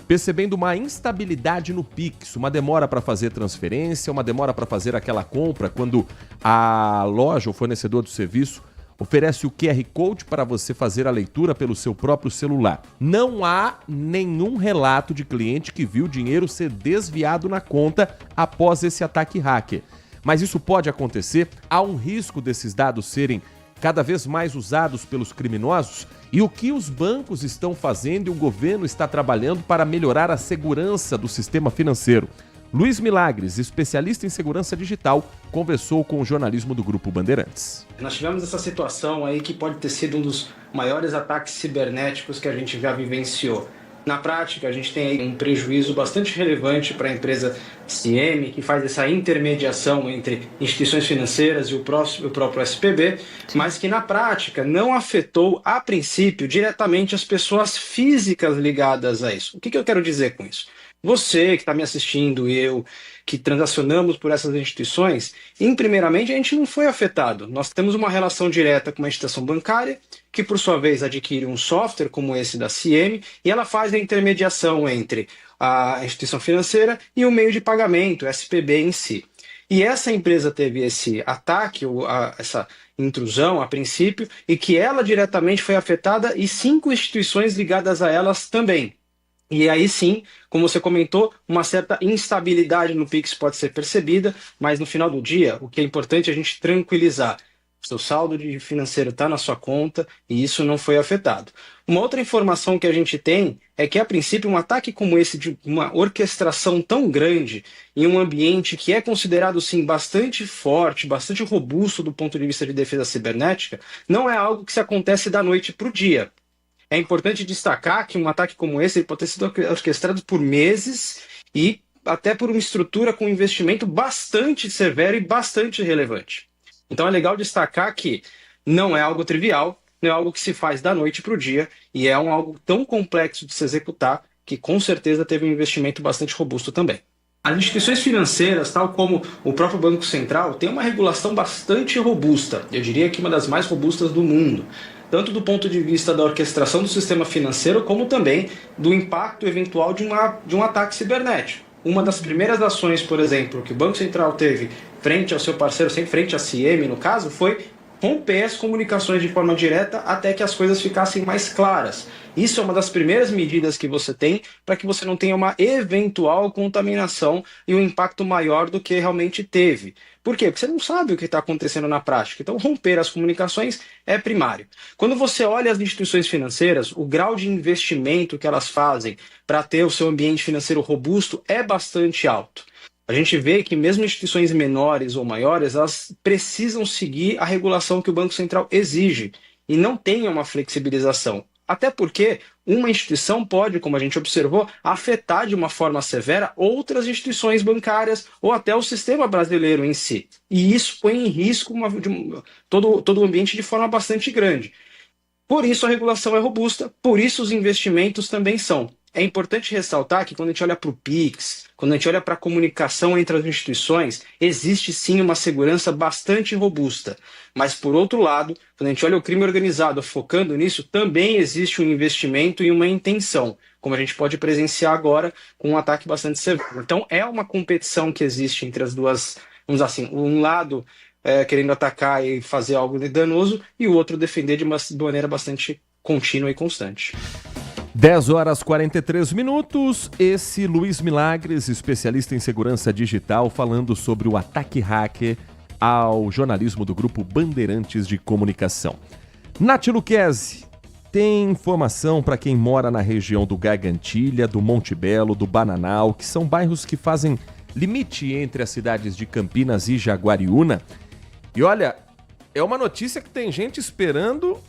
Speaker 6: percebendo uma instabilidade no Pix, uma demora para fazer transferência, uma demora para fazer aquela compra quando a loja ou fornecedor do serviço oferece o QR Code para você fazer a leitura pelo seu próprio celular. Não há nenhum relato de cliente que viu o dinheiro ser desviado na conta após esse ataque hacker. Mas isso pode acontecer, há um risco desses dados serem cada vez mais usados pelos criminosos? E o que os bancos estão fazendo e o governo está trabalhando para melhorar a segurança do sistema financeiro? Luiz Milagres, especialista em segurança digital, conversou com o jornalismo do Grupo Bandeirantes.
Speaker 19: Nós tivemos essa situação aí que pode ter sido um dos maiores ataques cibernéticos que a gente já vivenciou. Na prática, a gente tem aí um prejuízo bastante relevante para a empresa CIM, que faz essa intermediação entre instituições financeiras e o próprio SPB, mas que na prática não afetou, a princípio, diretamente as pessoas físicas ligadas a isso. O que eu quero dizer com isso? Você que está me assistindo, eu, que transacionamos por essas instituições, primeiramente a gente não foi afetado. Nós temos uma relação direta com uma instituição bancária, que por sua vez adquire um software como esse da CIM, e ela faz a intermediação entre a instituição financeira e o meio de pagamento, o SPB em si. E essa empresa teve esse ataque, essa intrusão a princípio, e que ela diretamente foi afetada e 5 instituições ligadas a elas também. E aí sim, como você comentou, uma certa instabilidade no Pix pode ser percebida, mas no final do dia, o que é importante é a gente tranquilizar. O seu saldo financeiro está na sua conta e isso não foi afetado. Uma outra informação que a gente tem é que, a princípio, um ataque como esse, de uma orquestração tão grande em um ambiente que é considerado, sim, bastante forte, bastante robusto do ponto de vista de defesa cibernética, não é algo que se acontece da noite para o dia. É importante destacar que um ataque como esse pode ter sido orquestrado por meses e até por uma estrutura com investimento bastante severo e bastante relevante. Então é legal destacar que não é algo trivial, não é algo que se faz da noite para o dia e é algo tão complexo de se executar que com certeza teve um investimento bastante robusto também. As instituições financeiras, tal como o próprio Banco Central, têm uma regulação bastante robusta, eu diria que uma das mais robustas do mundo, tanto do ponto de vista da orquestração do sistema financeiro, como também do impacto eventual de um ataque cibernético. Uma das primeiras ações, por exemplo, que o Banco Central teve frente ao seu parceiro, frente à CIM, no caso, foi romper as comunicações de forma direta até que as coisas ficassem mais claras. Isso é uma das primeiras medidas que você tem para que você não tenha uma eventual contaminação e um impacto maior do que realmente teve. Por quê? Porque você não sabe o que está acontecendo na prática. Então, romper as comunicações é primário. Quando você olha as instituições financeiras, o grau de investimento que elas fazem para ter o seu ambiente financeiro robusto é bastante alto. A gente vê que mesmo instituições menores ou maiores, elas precisam seguir a regulação que o Banco Central exige e não tem uma flexibilização. Até porque uma instituição pode, como a gente observou, afetar de uma forma severa outras instituições bancárias ou até o sistema brasileiro em si. E isso põe em risco todo o ambiente de forma bastante grande. Por isso a regulação é robusta, por isso os investimentos também são. É importante ressaltar que quando a gente olha para o Pix, quando a gente olha para a comunicação entre as instituições, existe sim uma segurança bastante robusta. Mas, por outro lado, quando a gente olha o crime organizado focando nisso, também existe um investimento e uma intenção, como a gente pode presenciar agora com um ataque bastante severo. Então, é uma competição que existe entre as duas, vamos dizer assim, um lado querendo atacar e fazer algo de danoso e o outro defender de maneira bastante contínua e constante.
Speaker 6: 10h43, esse Luiz Milagres, especialista em segurança digital, falando sobre o ataque hacker ao jornalismo do Grupo Bandeirantes de Comunicação. Nath Luquezzi, tem informação para quem mora na região do Gargantilha, do Monte Belo, do Bananal, que são bairros que fazem limite entre as cidades de Campinas e Jaguariúna. E olha, é uma notícia que tem gente esperando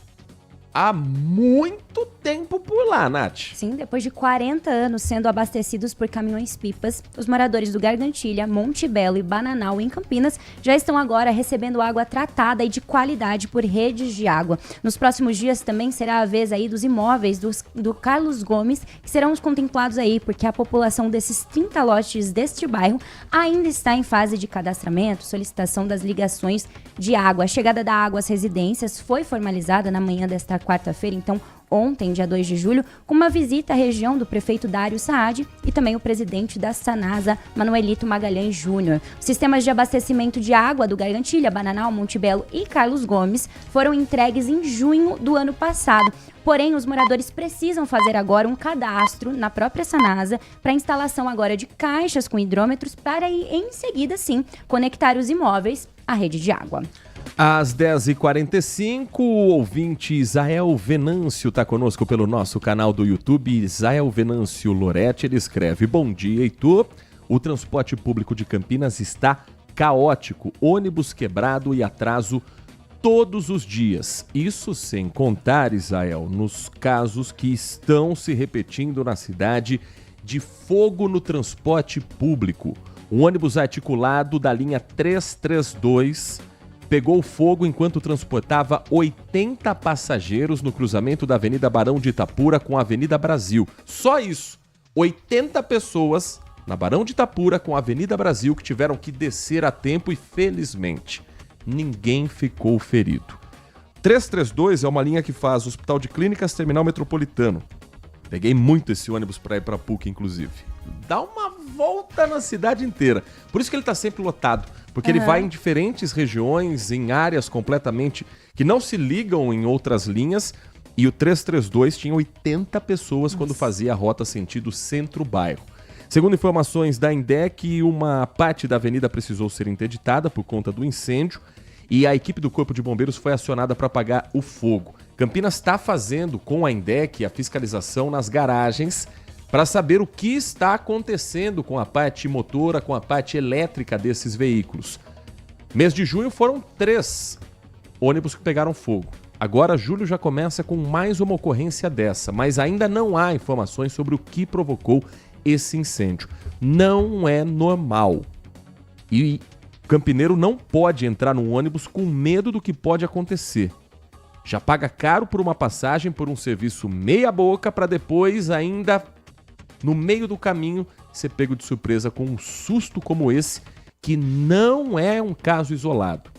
Speaker 6: há muito muito tempo por lá, Nath.
Speaker 16: Sim, depois de 40 anos sendo abastecidos por caminhões-pipas, os moradores do Gargantilha, Monte Belo e Bananal, em Campinas, já estão agora recebendo água tratada e de qualidade por redes de água. Nos próximos dias também será a vez aí dos imóveis do Carlos Gomes, que serão os contemplados aí, porque a população desses 30 lotes deste bairro ainda está em fase de cadastramento, solicitação das ligações de água. A chegada da água às residências foi formalizada na manhã desta quarta-feira, então ontem, dia 2 de julho, com uma visita à região do prefeito Dário Saad e também o presidente da Sanasa, Manuelito Magalhães Júnior. Os sistemas de abastecimento de água do Gargantilha, Bananal, Monte Belo e Carlos Gomes foram entregues em junho do ano passado. Porém, os moradores precisam fazer agora um cadastro na própria Sanasa para instalação agora de caixas com hidrômetros para em seguida, sim, conectar os imóveis à rede de água.
Speaker 6: Às 10h45, o ouvinte Isael Venâncio está conosco pelo nosso canal do YouTube. Isael Venâncio Loretti, ele escreve: bom dia, Heitor. O transporte público de Campinas está caótico, ônibus quebrado e atraso todos os dias. Isso sem contar, Isael, nos casos que estão se repetindo na cidade de fogo no transporte público. Um ônibus articulado da linha 332 pegou fogo enquanto transportava 80 passageiros no cruzamento da Avenida Barão de Itapura com a Avenida Brasil. Só isso, 80 pessoas na Barão de Itapura com a Avenida Brasil que tiveram que descer a tempo e, felizmente, ninguém ficou ferido. 332 é uma linha que faz Hospital de Clínicas, Terminal Metropolitano. Peguei muito esse ônibus para ir para PUC, inclusive. Dá uma volta na cidade inteira. Por isso que ele está sempre lotado. Porque ele vai em diferentes regiões, em áreas completamente que não se ligam em outras linhas. E o 332 tinha 80 pessoas quando fazia a rota sentido centro-bairro. Segundo informações da INDEC, uma parte da avenida precisou ser interditada por conta do incêndio e a equipe do Corpo de Bombeiros foi acionada para apagar o fogo. Campinas está fazendo com a INDEC a fiscalização nas garagens para saber o que está acontecendo com a parte motora, com a parte elétrica desses veículos. Mês de junho foram 3 ônibus que pegaram fogo. Agora, julho já começa com mais uma ocorrência dessa, mas ainda não há informações sobre o que provocou esse incêndio. Não é normal. E o campineiro não pode entrar num ônibus com medo do que pode acontecer. Já paga caro por uma passagem, por um serviço meia boca, para depois ainda, no meio do caminho, ser pego de surpresa com um susto como esse, que não é um caso isolado.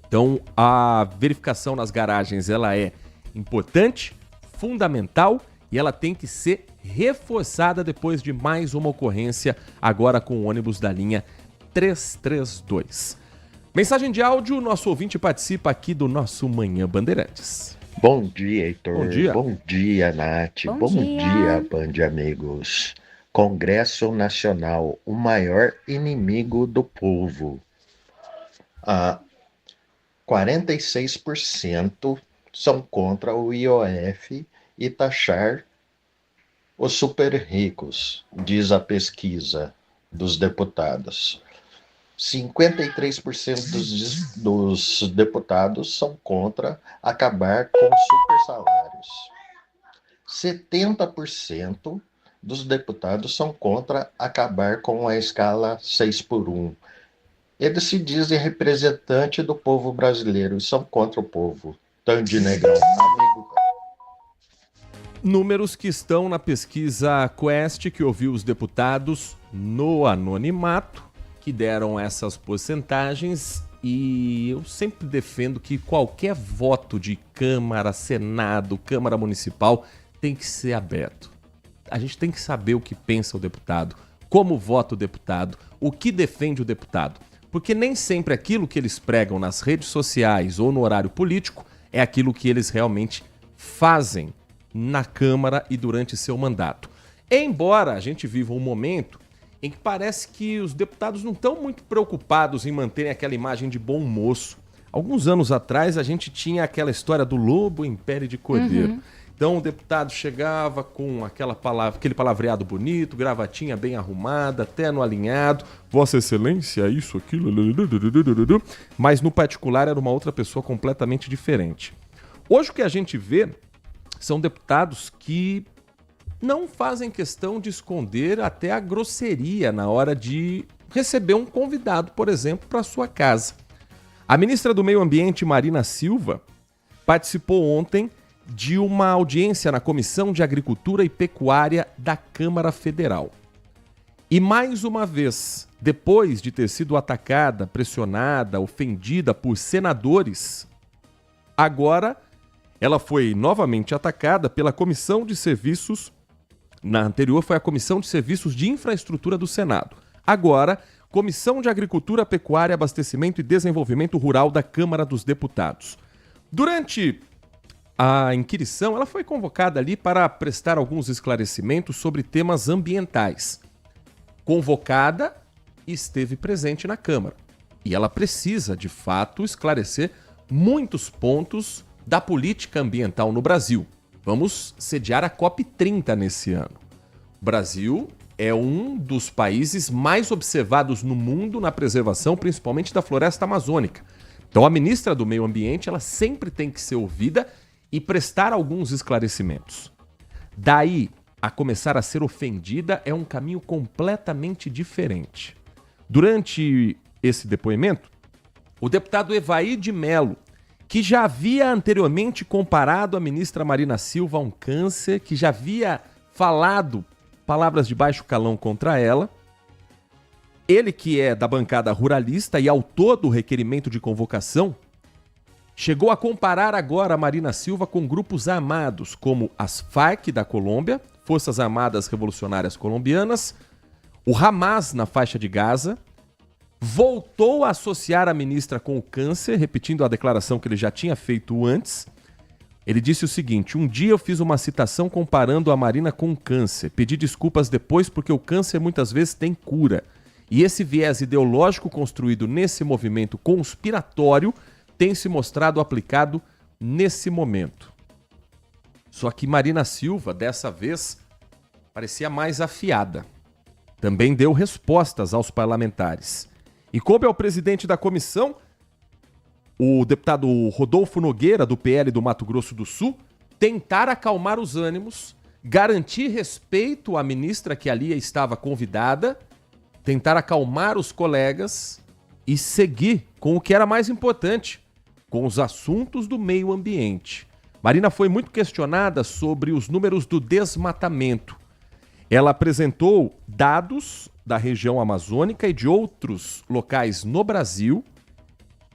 Speaker 6: Então, a verificação nas garagens ela é importante, fundamental, e ela tem que ser reforçada depois de mais uma ocorrência, agora com o ônibus da linha 332. Mensagem de áudio, nosso ouvinte participa aqui do nosso Manhã Bandeirantes.
Speaker 20: Bom dia, Heitor.
Speaker 6: Bom dia.
Speaker 20: Bom dia, Nath. Bom dia, Band Amigos. Congresso Nacional, o maior inimigo do povo. 46% são contra o IOF e taxar os super ricos, diz a pesquisa dos deputados. 53% dos deputados são contra acabar com super salários. 70% dos deputados são contra acabar com a escala 6x1. Eles se dizem representante do povo brasileiro e são contra o povo. Tandy Negrão, amigo.
Speaker 6: Números que estão na pesquisa Quest, que ouviu os deputados no anonimato, que deram essas porcentagens, e eu sempre defendo que qualquer voto de Câmara, Senado, Câmara Municipal tem que ser aberto. A gente tem que saber o que pensa o deputado, como vota o deputado, o que defende o deputado. Porque nem sempre aquilo que eles pregam nas redes sociais ou no horário político é aquilo que eles realmente fazem na Câmara e durante seu mandato. Embora a gente viva um momento em que parece que os deputados não estão muito preocupados em manterem aquela imagem de bom moço. Alguns anos atrás a gente tinha aquela história do lobo em pele de cordeiro.
Speaker 16: Uhum.
Speaker 6: Então o deputado chegava com aquele palavreado bonito, gravatinha bem arrumada, terno alinhado, Vossa Excelência, isso, aquilo, mas no particular era uma outra pessoa completamente diferente. Hoje o que a gente vê são deputados que não fazem questão de esconder até a grosseria na hora de receber um convidado, por exemplo, para sua casa. A ministra do Meio Ambiente, Marina Silva, participou ontem de uma audiência na Comissão de Agricultura e Pecuária da Câmara Federal. E mais uma vez, depois de ter sido atacada, pressionada, ofendida por senadores, agora ela foi novamente atacada pela Comissão de Serviços. Na anterior foi a Comissão de Serviços de Infraestrutura do Senado. Agora, Comissão de Agricultura, Pecuária, Abastecimento e Desenvolvimento Rural da Câmara dos Deputados. Durante a inquirição, ela foi convocada ali para prestar alguns esclarecimentos sobre temas ambientais. Convocada e esteve presente na Câmara. E ela precisa, de fato, esclarecer muitos pontos da política ambiental no Brasil. Vamos sediar a COP30 nesse ano. O Brasil é um dos países mais observados no mundo na preservação, principalmente da floresta amazônica. Então a ministra do Meio Ambiente, ela sempre tem que ser ouvida e prestar alguns esclarecimentos. Daí a começar a ser ofendida é um caminho completamente diferente. Durante esse depoimento, o deputado Evair de Mello, que já havia anteriormente comparado a ministra Marina Silva a um câncer, que já havia falado palavras de baixo calão contra ela, ele que é da bancada ruralista e autor do requerimento de convocação, chegou a comparar agora a Marina Silva com grupos armados, como as Farc da Colômbia, Forças Armadas Revolucionárias Colombianas, o Hamas na faixa de Gaza, voltou a associar a ministra com o câncer, repetindo a declaração que ele já tinha feito antes. Ele disse o seguinte: um dia eu fiz uma citação comparando a Marina com o câncer. Pedi desculpas depois porque o câncer muitas vezes tem cura. E esse viés ideológico construído nesse movimento conspiratório tem se mostrado aplicado nesse momento. Só que Marina Silva, dessa vez, parecia mais afiada. Também deu respostas aos parlamentares. E coube ao presidente da comissão, o deputado Rodolfo Nogueira, do PL do Mato Grosso do Sul, tentar acalmar os ânimos, garantir respeito à ministra que ali estava convidada, tentar acalmar os colegas e seguir com o que era mais importante, com os assuntos do meio ambiente. Marina foi muito questionada sobre os números do desmatamento. Ela apresentou dados da região amazônica e de outros locais no Brasil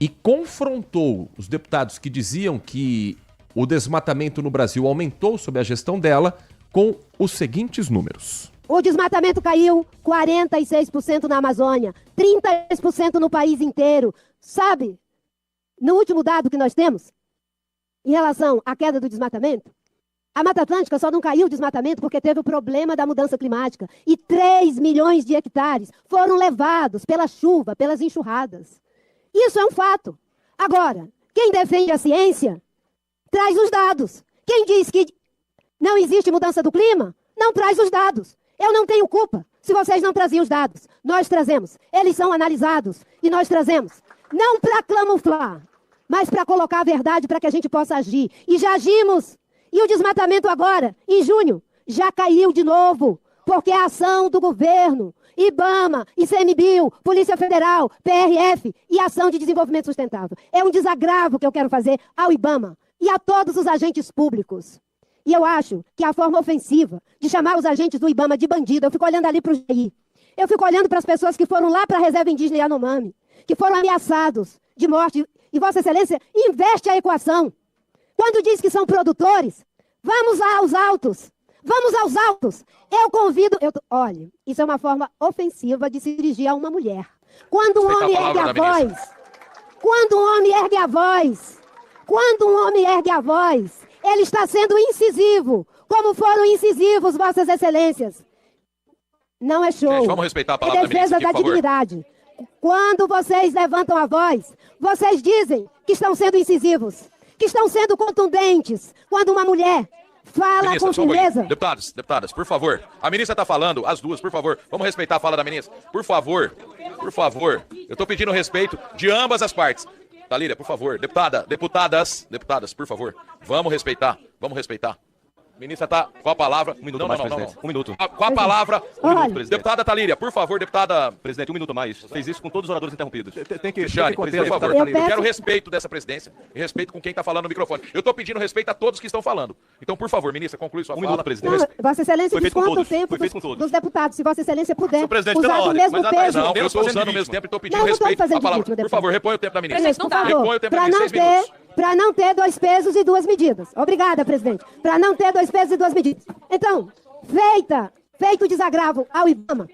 Speaker 6: e confrontou os deputados que diziam que o desmatamento no Brasil aumentou sob a gestão dela com os seguintes números.
Speaker 21: O desmatamento caiu 46% na Amazônia, 30% no país inteiro. Sabe, no último dado que nós temos, em relação à queda do desmatamento, a Mata Atlântica só não caiu o desmatamento porque teve o problema da mudança climática. E 3 milhões de hectares foram levados pela chuva, pelas enxurradas. Isso é um fato. Agora, quem defende a ciência traz os dados. Quem diz que não existe mudança do clima, não traz os dados. Eu não tenho culpa se vocês não traziam os dados. Nós trazemos. Eles são analisados e nós trazemos. Não para camuflar, mas para colocar a verdade para que a gente possa agir. E já agimos. E o desmatamento agora, em junho, já caiu de novo, porque a ação do governo, IBAMA, ICMBio, Polícia Federal, PRF e Ação de Desenvolvimento Sustentável. É um desagravo que eu quero fazer ao IBAMA e a todos os agentes públicos. E eu acho que a forma ofensiva de chamar os agentes do IBAMA de bandido, eu fico olhando ali para o GI, eu fico olhando para as pessoas que foram lá para a reserva indígena Yanomami, que foram ameaçados de morte, e Vossa Excelência inverte a equação. Quando diz que são produtores, vamos lá aos autos. Vamos aos autos. Eu convido... Olha, isso é uma forma ofensiva de se dirigir a uma mulher. Quando um homem ergue a voz... Quando um homem ergue a voz... Quando um homem ergue a voz, ele está sendo incisivo, como foram incisivos Vossas Excelências. Não é show.
Speaker 22: Gente, vamos respeitar a palavra
Speaker 21: é defesa
Speaker 22: da ministra,
Speaker 21: da dignidade. Quando vocês levantam a voz, vocês dizem que estão sendo incisivos, que estão sendo contundentes. Quando uma mulher fala
Speaker 22: ministra,
Speaker 21: com firmeza...
Speaker 22: Deputadas, por favor. A ministra está falando, as duas, por favor. Vamos respeitar a fala da ministra. Por favor. Eu estou pedindo respeito de ambas as partes. Talíria, por favor. Deputadas, por favor. Vamos respeitar. Ministra tá com a palavra.
Speaker 3: Um minuto mais, presidente. Um minuto.
Speaker 22: Com a palavra.
Speaker 3: Um minuto, presidente.
Speaker 22: Deputada Talíria, por favor, deputada.
Speaker 3: Presidente, um minuto mais. Fez isso com todos os oradores interrompidos. Tem que
Speaker 22: Jane,
Speaker 3: conter,
Speaker 22: por favor.
Speaker 3: Talíria.
Speaker 22: Eu quero respeito dessa presidência e respeito com quem tá falando no microfone. Eu tô pedindo respeito a todos que estão falando. Então, por favor, ministra, conclui sua fala.
Speaker 3: Minuto, presidente.
Speaker 21: Não, Vossa Excelência
Speaker 3: Foi feito com
Speaker 21: desconta o
Speaker 3: todos.
Speaker 21: tempo
Speaker 3: Foi feito com todos.
Speaker 21: dos deputados. Se Vossa Excelência puder
Speaker 22: Presidente,
Speaker 21: usar
Speaker 22: pela
Speaker 21: do
Speaker 22: ordem,
Speaker 21: mesmo peso...
Speaker 22: Não, eu estou usando o mesmo tempo e estou pedindo
Speaker 21: Não, não estou
Speaker 22: respeito
Speaker 21: fazendo
Speaker 22: à palavra.
Speaker 21: vítima,
Speaker 22: Por favor, repõe o tempo da ministra.
Speaker 21: Presidente, por favor,
Speaker 22: Repõe o tempo da ministra, 6 minutos.
Speaker 21: Para não ter 2 pesos e 2 medidas. Obrigada, presidente. Para não ter 2 pesos e 2 medidas. Então, feito o desagravo ao IBAMA.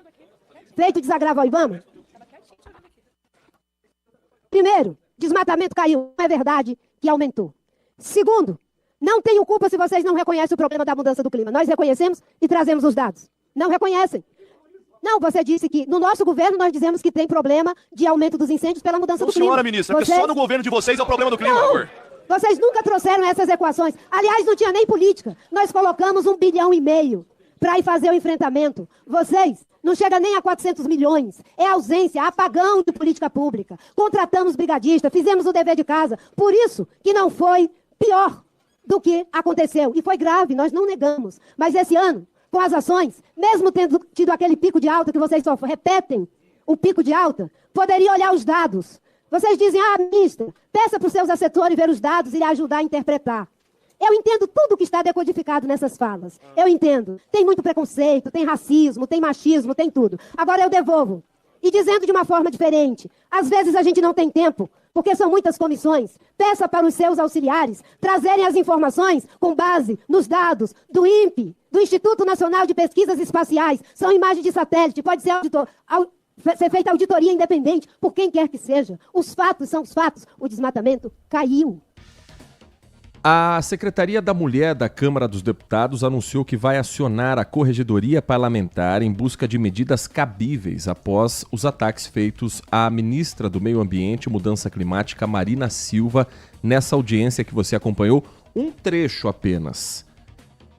Speaker 21: Primeiro, desmatamento caiu. Não é verdade que aumentou. Segundo, não tenho culpa se vocês não reconhecem o problema da mudança do clima. Nós reconhecemos e trazemos os dados. Não reconhecem. Não, você disse que no nosso governo nós dizemos que tem problema de aumento dos incêndios pela mudança do clima.
Speaker 3: Senhora ministra, porque só no governo de vocês é o problema do clima.
Speaker 21: Não, vocês nunca trouxeram essas equações. Aliás, não tinha nem política. Nós colocamos 1,5 bilhão para ir fazer o enfrentamento. Vocês não chegam nem a 400 milhões. É ausência, apagão de política pública. Contratamos brigadistas, fizemos o dever de casa. Por isso que não foi pior do que aconteceu. E foi grave, nós não negamos. Mas esse ano, com as ações, mesmo tendo tido aquele pico de alta que vocês só repetem, o pico de alta, poderia olhar os dados. Vocês dizem, ministra, peça para os seus assessores ver os dados e lhe ajudar a interpretar. Eu entendo tudo que está decodificado nessas falas. Eu entendo. Tem muito preconceito, tem racismo, tem machismo, tem tudo. Agora eu devolvo. E dizendo de uma forma diferente, às vezes a gente não tem tempo, porque são muitas comissões. Peça para os seus auxiliares trazerem as informações com base nos dados do INPE, do Instituto Nacional de Pesquisas Espaciais. São imagens de satélite, pode ser ser feita auditoria independente por quem quer que seja. Os fatos são os fatos. O desmatamento caiu.
Speaker 6: A Secretaria da Mulher da Câmara dos Deputados anunciou que vai acionar a Corregedoria Parlamentar em busca de medidas cabíveis após os ataques feitos à ministra do Meio Ambiente e Mudança Climática, Marina Silva, nessa audiência que você acompanhou, um trecho apenas.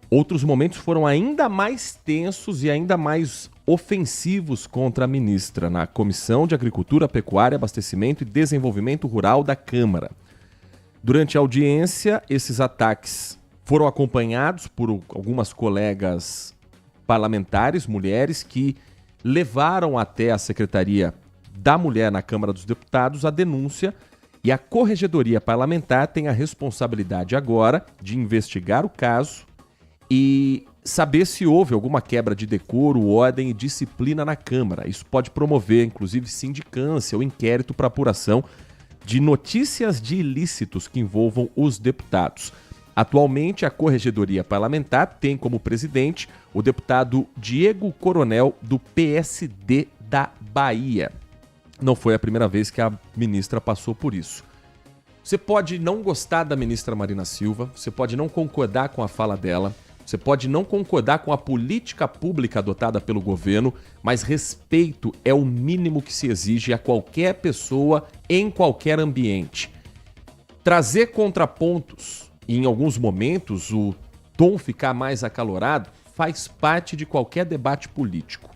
Speaker 6: Outros momentos foram ainda mais tensos e ainda mais ofensivos contra a ministra na Comissão de Agricultura, Pecuária, Abastecimento e Desenvolvimento Rural da Câmara. Durante a audiência, esses ataques foram acompanhados por algumas colegas parlamentares, mulheres, que levaram até a Secretaria da Mulher na Câmara dos Deputados a denúncia, e a Corregedoria Parlamentar tem a responsabilidade agora de investigar o caso e saber se houve alguma quebra de decoro, ordem e disciplina na Câmara. Isso pode promover, inclusive, sindicância ou inquérito para apuração de notícias de ilícitos que envolvam os deputados. Atualmente, a Corregedoria Parlamentar tem como presidente o deputado Diego Coronel, do PSD da Bahia. Não foi a primeira vez que a ministra passou por isso. Você pode não gostar da ministra Marina Silva, você pode não concordar com a fala dela, você pode não concordar com a política pública adotada pelo governo, mas respeito é o mínimo que se exige a qualquer pessoa em qualquer ambiente. Trazer contrapontos e, em alguns momentos, o tom ficar mais acalorado faz parte de qualquer debate político.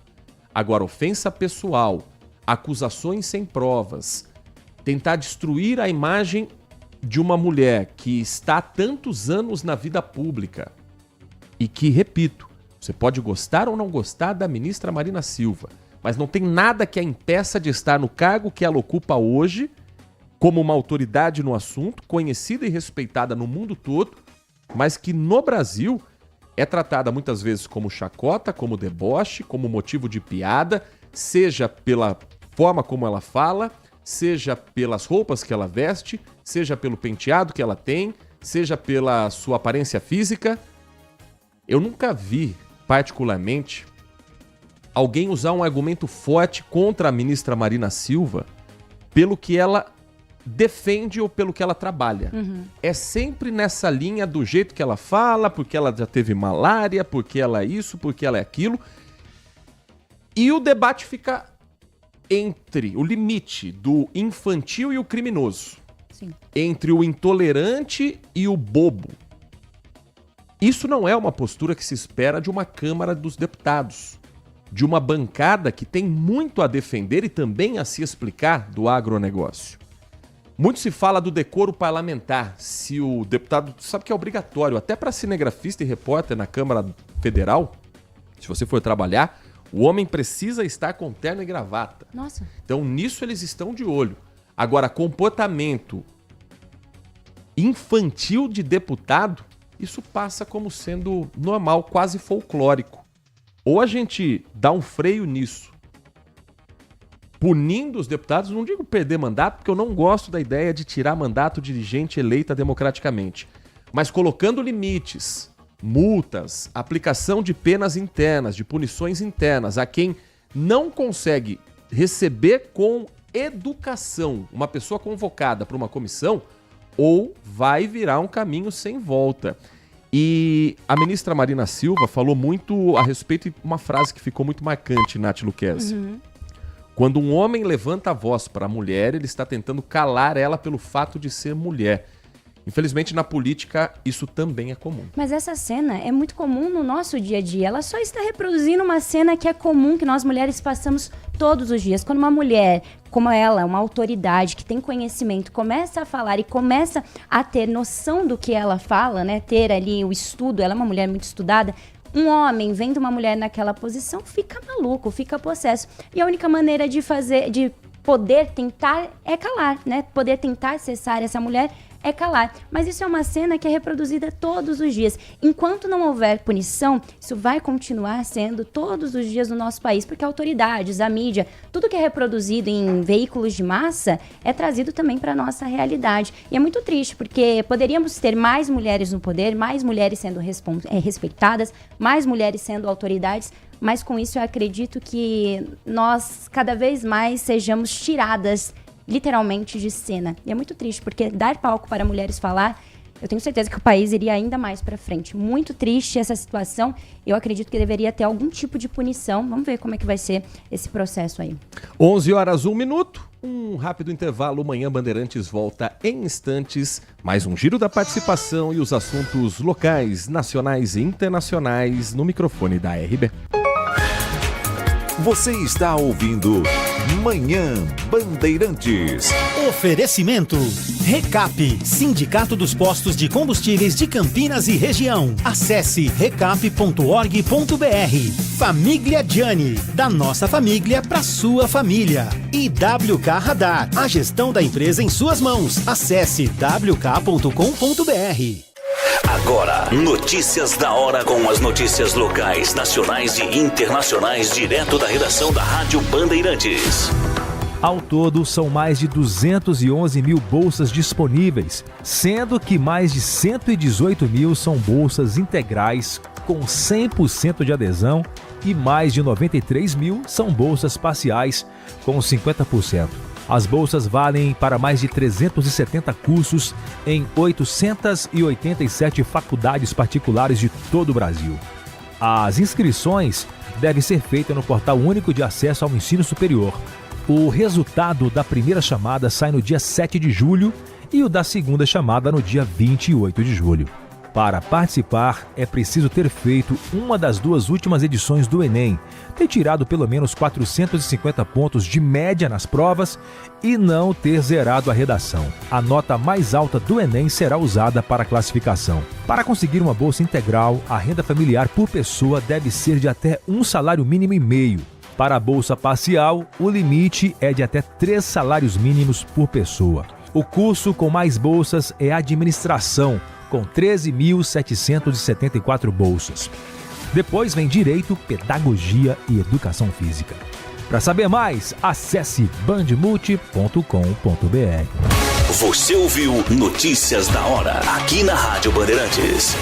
Speaker 6: Agora, ofensa pessoal, acusações sem provas, tentar destruir a imagem de uma mulher que está há tantos anos na vida pública e que, repito, você pode gostar ou não gostar da ministra Marina Silva, mas não tem nada que a impeça de estar no cargo que ela ocupa hoje, como uma autoridade no assunto, conhecida e respeitada no mundo todo, mas que no Brasil é tratada muitas vezes como chacota, como deboche, como motivo de piada, seja pela forma como ela fala, seja pelas roupas que ela veste, seja pelo penteado que ela tem, seja pela sua aparência física. Eu nunca vi, particularmente, alguém usar um argumento forte contra a ministra Marina Silva pelo que ela defende ou pelo que ela trabalha. É sempre nessa linha do jeito que ela fala, porque ela já teve malária, porque ela é isso, porque ela é aquilo. E o debate fica entre o limite do infantil e o criminoso.
Speaker 16: Sim.
Speaker 6: Entre o intolerante e o bobo. Isso não é uma postura que se espera de uma Câmara dos Deputados, de uma bancada que tem muito a defender e também a se explicar do agronegócio. Muito se fala do decoro parlamentar, se o deputado, sabe que é obrigatório, até para cinegrafista e repórter na Câmara Federal, se você for trabalhar, o homem precisa estar com terno e gravata.
Speaker 16: Nossa.
Speaker 6: Então nisso eles estão de olho. Agora, comportamento infantil de deputado, isso passa como sendo normal, quase folclórico. Ou a gente dá um freio nisso, punindo os deputados, não digo perder mandato, porque eu não gosto da ideia de tirar mandato de gente eleita democraticamente, mas colocando limites, multas, aplicação de penas internas, de punições internas a quem não consegue receber com educação uma pessoa convocada para uma comissão, ou vai virar um caminho sem volta. E a ministra Marina Silva falou muito a respeito de uma frase que ficou muito marcante, Nath Luquezzi. Quando um homem levanta a voz para a mulher, ele está tentando calar ela pelo fato de ser mulher. Infelizmente, na política, isso também é comum.
Speaker 16: Mas essa cena é muito comum no nosso dia a dia. Ela só está reproduzindo uma cena que é comum, que nós mulheres passamos todos os dias. Quando uma mulher, como ela, uma autoridade que tem conhecimento, começa a falar e começa a ter noção do que ela fala, né? Ter ali o estudo, ela é uma mulher muito estudada. Um homem vendo uma mulher naquela posição fica maluco, fica possesso. E a única maneira de poder tentar é calar, né? Poder tentar cessar essa mulher é calar. Mas isso é uma cena que é reproduzida todos os dias. Enquanto não houver punição, isso vai continuar sendo todos os dias no nosso país, porque autoridades, a mídia, tudo que é reproduzido em veículos de massa é trazido também para a nossa realidade. E é muito triste, porque poderíamos ter mais mulheres no poder, mais mulheres sendo respeitadas, mais mulheres sendo autoridades, mas com isso eu acredito que nós cada vez mais sejamos tiradas literalmente de cena. E é muito triste, porque dar palco para mulheres falar, eu tenho certeza que o país iria ainda mais para frente. Muito triste essa situação. Eu acredito que deveria ter algum tipo de punição. Vamos ver como é que vai ser esse processo aí.
Speaker 6: 11h01. Um rápido intervalo. Manhã Bandeirantes volta em instantes. Mais um giro da participação e os assuntos locais, nacionais e internacionais no microfone da RB.
Speaker 4: Você está ouvindo Manhã Bandeirantes.
Speaker 5: Oferecimento Recap, Sindicato dos Postos de Combustíveis de Campinas e Região. Acesse recap.org.br. Família Gianni, da nossa família para sua família. E WK Radar, a gestão da empresa em suas mãos. Acesse wk.com.br.
Speaker 1: Agora, notícias da hora com as notícias locais, nacionais e internacionais, direto da redação da Rádio Bandeirantes.
Speaker 2: Ao todo, são mais de 211 mil bolsas disponíveis, sendo que mais de 118 mil são bolsas integrais com 100% de adesão e mais de 93 mil são bolsas parciais com 50%. As bolsas valem para mais de 370 cursos em 887 faculdades particulares de todo o Brasil. As inscrições devem ser feitas no Portal Único de Acesso ao Ensino Superior. O resultado da primeira chamada sai no dia 7 de julho e o da segunda chamada no dia 28 de julho. Para participar, é preciso ter feito uma das duas últimas edições do Enem, ter tirado pelo menos 450 pontos de média nas provas e não ter zerado a redação. A nota mais alta do Enem será usada para a classificação. Para conseguir uma bolsa integral, a renda familiar por pessoa deve ser de até 1,5 salário mínimo. Para a bolsa parcial, o limite é de até 3 salários mínimos por pessoa. O curso com mais bolsas é Administração, com 13.774 bolsas. Depois vem Direito, Pedagogia e Educação Física. Para saber mais, acesse bandmulti.com.br.
Speaker 1: Você ouviu Notícias da Hora, aqui na Rádio Bandeirantes.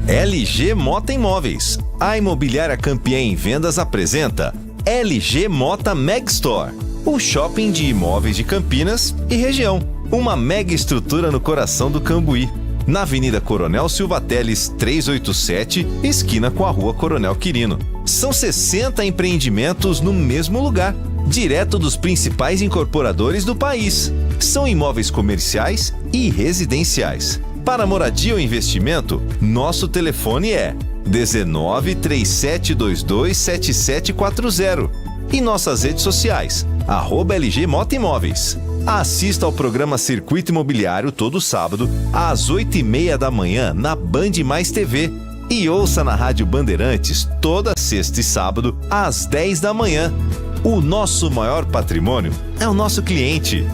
Speaker 15: LG Mota Imóveis. A imobiliária campeã em vendas apresenta LG Mota Megstore, o shopping de imóveis de Campinas e região. Uma mega estrutura no coração do Cambuí, na Avenida Coronel Silva Teles 387, esquina com a Rua Coronel Quirino. São 60 empreendimentos no mesmo lugar, direto dos principais incorporadores do país. São imóveis comerciais e residenciais. Para moradia ou investimento, nosso telefone é 19 3722 7740 e nossas redes sociais, @LG Mota Imóveis. Assista ao programa Circuito Imobiliário todo sábado, às 8h30 da manhã, na Band Mais TV. E ouça na Rádio Bandeirantes toda sexta e sábado, às 10 da manhã. O nosso maior patrimônio é o nosso cliente.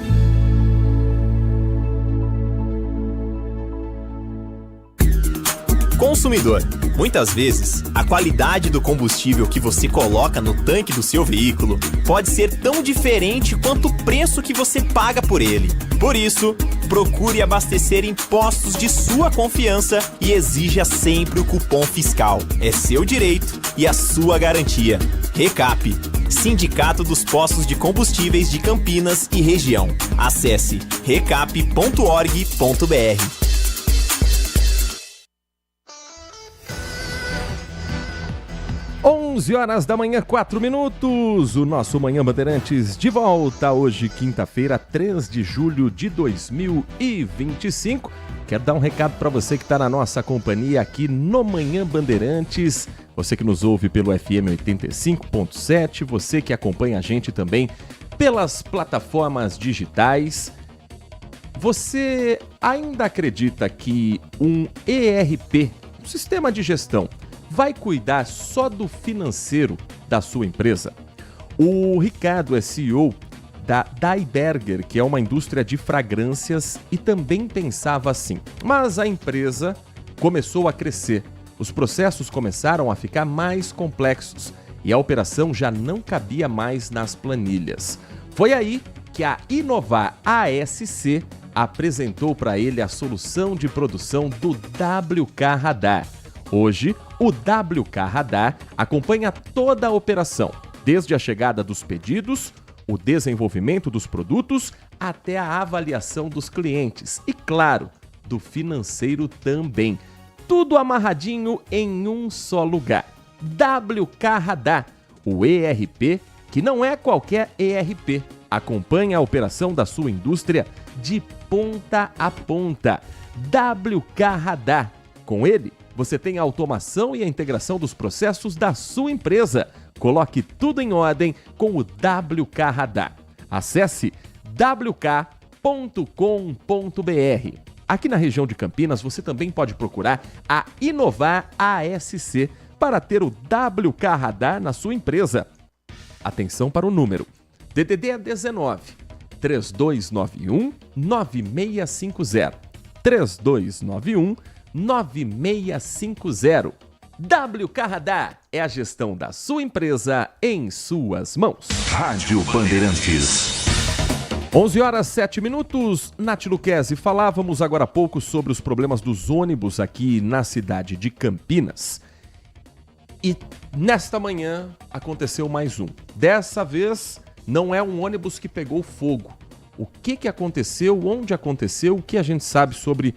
Speaker 14: Consumidor. Muitas vezes, a qualidade do combustível que você coloca no tanque do seu veículo pode ser tão diferente quanto o preço que você paga por ele. Por isso, procure abastecer em postos de sua confiança e exija sempre o cupom fiscal. É seu direito e a sua garantia. Recap, Sindicato dos Postos de Combustíveis de Campinas e Região. Acesse recap.org.br.
Speaker 6: 11 horas da manhã, 4 minutos. O nosso Manhã Bandeirantes de volta hoje, quinta-feira, 3 de julho de 2025. Quero dar um recado para você que está na nossa companhia aqui no Manhã Bandeirantes. Você que nos ouve pelo FM 85.7, você que acompanha a gente também pelas plataformas digitais. Você ainda acredita que um ERP, um sistema de gestão, vai cuidar só do financeiro da sua empresa? O Ricardo é CEO da Daiberger, que é uma indústria de fragrâncias, e também pensava assim. Mas a empresa começou a crescer, os processos começaram a ficar mais complexos e a operação já não cabia mais nas planilhas. Foi aí que a Inovar ASC apresentou para ele a solução de produção do WK Radar. Hoje, o WK Radar acompanha toda a operação, desde a chegada dos pedidos, o desenvolvimento dos produtos, até a avaliação dos clientes e, claro, do financeiro também. Tudo amarradinho em um só lugar. WK Radar, o ERP, que não é qualquer ERP, acompanha a operação da sua indústria de ponta a ponta. WK Radar. Com ele, você tem a automação e a integração dos processos da sua empresa. Coloque tudo em ordem com o WK Radar. Acesse wk.com.br. Aqui na região de Campinas, você também pode procurar a Inovar ASC para ter o WK Radar na sua empresa. Atenção para o número. DDD é 19 3291 9650. 3291 9650. WK Radar é a gestão da sua empresa em suas mãos.
Speaker 4: Rádio Bandeirantes.
Speaker 6: 11 horas 7 minutos. Nath Luquezzi, falávamos agora há pouco sobre os problemas dos ônibus aqui na cidade de Campinas. E nesta manhã aconteceu mais um. Dessa vez não é um ônibus que pegou fogo. O que aconteceu, onde aconteceu, o que a gente sabe sobre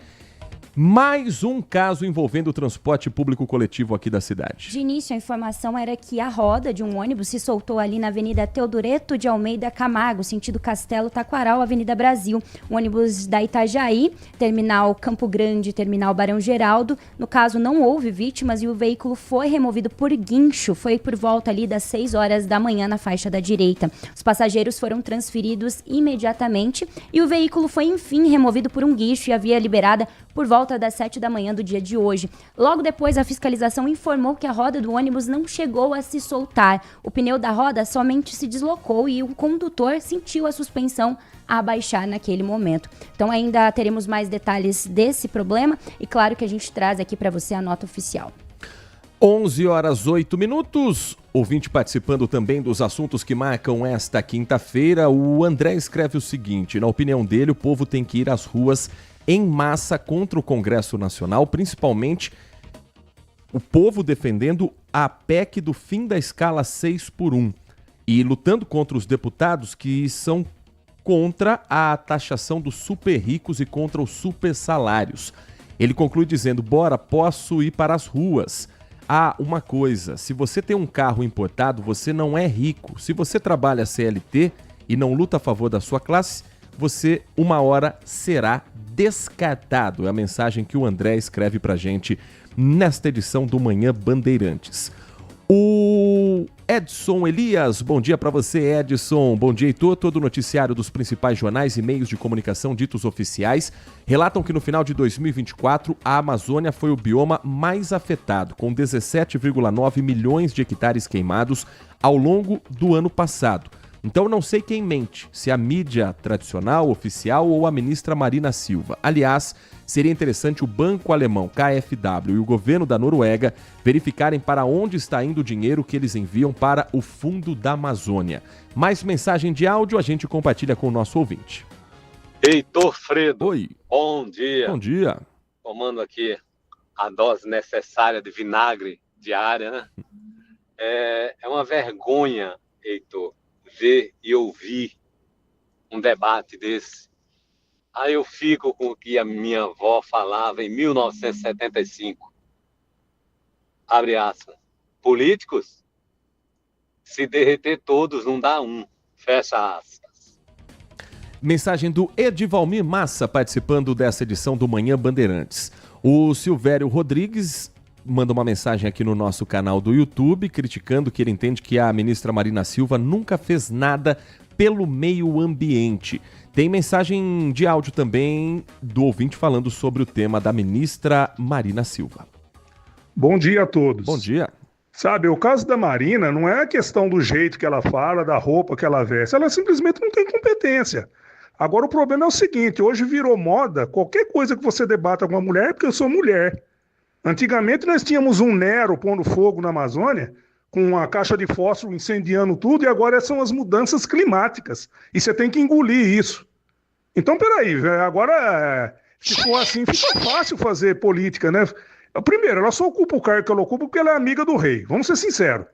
Speaker 6: mais um caso envolvendo o transporte público coletivo aqui da cidade.
Speaker 16: De início, a informação era que a roda de um ônibus se soltou ali na Avenida Teodoreto de Almeida Camargo, sentido Castelo Taquaral, Avenida Brasil. O ônibus da Itajaí, terminal Campo Grande, terminal Barão Geraldo. No caso, não houve vítimas e o veículo foi removido por guincho. Foi por volta ali das 6 horas da manhã na faixa da direita. Os passageiros foram transferidos imediatamente e o veículo foi, enfim, removido por um guincho e a via liberada por volta das 7 da manhã do dia de hoje. Logo depois, a fiscalização informou que a roda do ônibus não chegou a se soltar. O pneu da roda somente se deslocou e o condutor sentiu a suspensão abaixar naquele momento. Então ainda teremos mais detalhes desse problema e claro que a gente traz aqui para você a nota oficial.
Speaker 6: 11 horas 8 minutos. Ouvinte participando também dos assuntos que marcam esta quinta-feira. O André escreve o seguinte: na opinião dele, o povo tem que ir às ruas em massa contra o Congresso Nacional, principalmente o povo defendendo a PEC do fim da escala 6x1 e lutando contra os deputados que são contra a taxação dos super ricos e contra os super salários. Ele conclui dizendo: bora, posso ir para as ruas. Ah, uma coisa, se você tem um carro importado, você não é rico. Se você trabalha CLT e não luta a favor da sua classe, você uma hora será descartado. É a mensagem que o André escreve pra gente nesta edição do Manhã Bandeirantes. O com Edson Elias. Bom dia para você, Edson. Bom dia, Heitor. Todo o noticiário dos principais jornais e meios de comunicação ditos oficiais relatam que no final de 2024 a Amazônia foi o bioma mais afetado, com 17,9 milhões de hectares queimados ao longo do ano passado. Então não sei quem mente, se a mídia tradicional, oficial ou a ministra Marina Silva. Aliás, seria interessante o banco alemão KfW e o governo da Noruega verificarem para onde está indo o dinheiro que eles enviam para o Fundo da Amazônia. Mais mensagem de áudio a gente compartilha com o nosso ouvinte.
Speaker 8: Heitor Fredo.
Speaker 6: Oi.
Speaker 8: Bom dia.
Speaker 6: Bom dia.
Speaker 8: Tomando aqui a dose necessária de vinagre diária, né? É uma vergonha, Heitor, ver e ouvir um debate desse. Aí eu fico com o que a minha avó falava em 1975. Abre aspas. Políticos, se derreter todos, não dá um. Fecha aspas.
Speaker 6: Mensagem do Edivalmir Massa participando dessa edição do Manhã Bandeirantes. O Silvério Rodrigues manda uma mensagem aqui no nosso canal do YouTube, criticando que ele entende que a ministra Marina Silva nunca fez nada pelo meio ambiente. Tem mensagem de áudio também do ouvinte falando sobre o tema da ministra Marina Silva.
Speaker 9: Bom dia a todos.
Speaker 6: Bom dia.
Speaker 9: Sabe, o caso da Marina não é a questão do jeito que ela fala, da roupa que ela veste. Ela simplesmente não tem competência. Agora o problema é o seguinte, hoje virou moda, qualquer coisa que você debata com uma mulher é porque eu sou mulher. Antigamente nós tínhamos um Nero pondo fogo na Amazônia, com uma caixa de fósforo incendiando tudo, e agora são as mudanças climáticas. E você tem que engolir isso. Então, peraí, agora, se for assim, fica fácil fazer política, né? Primeiro, ela só ocupa o cargo que ela ocupa porque ela é amiga do rei. Vamos ser sinceros.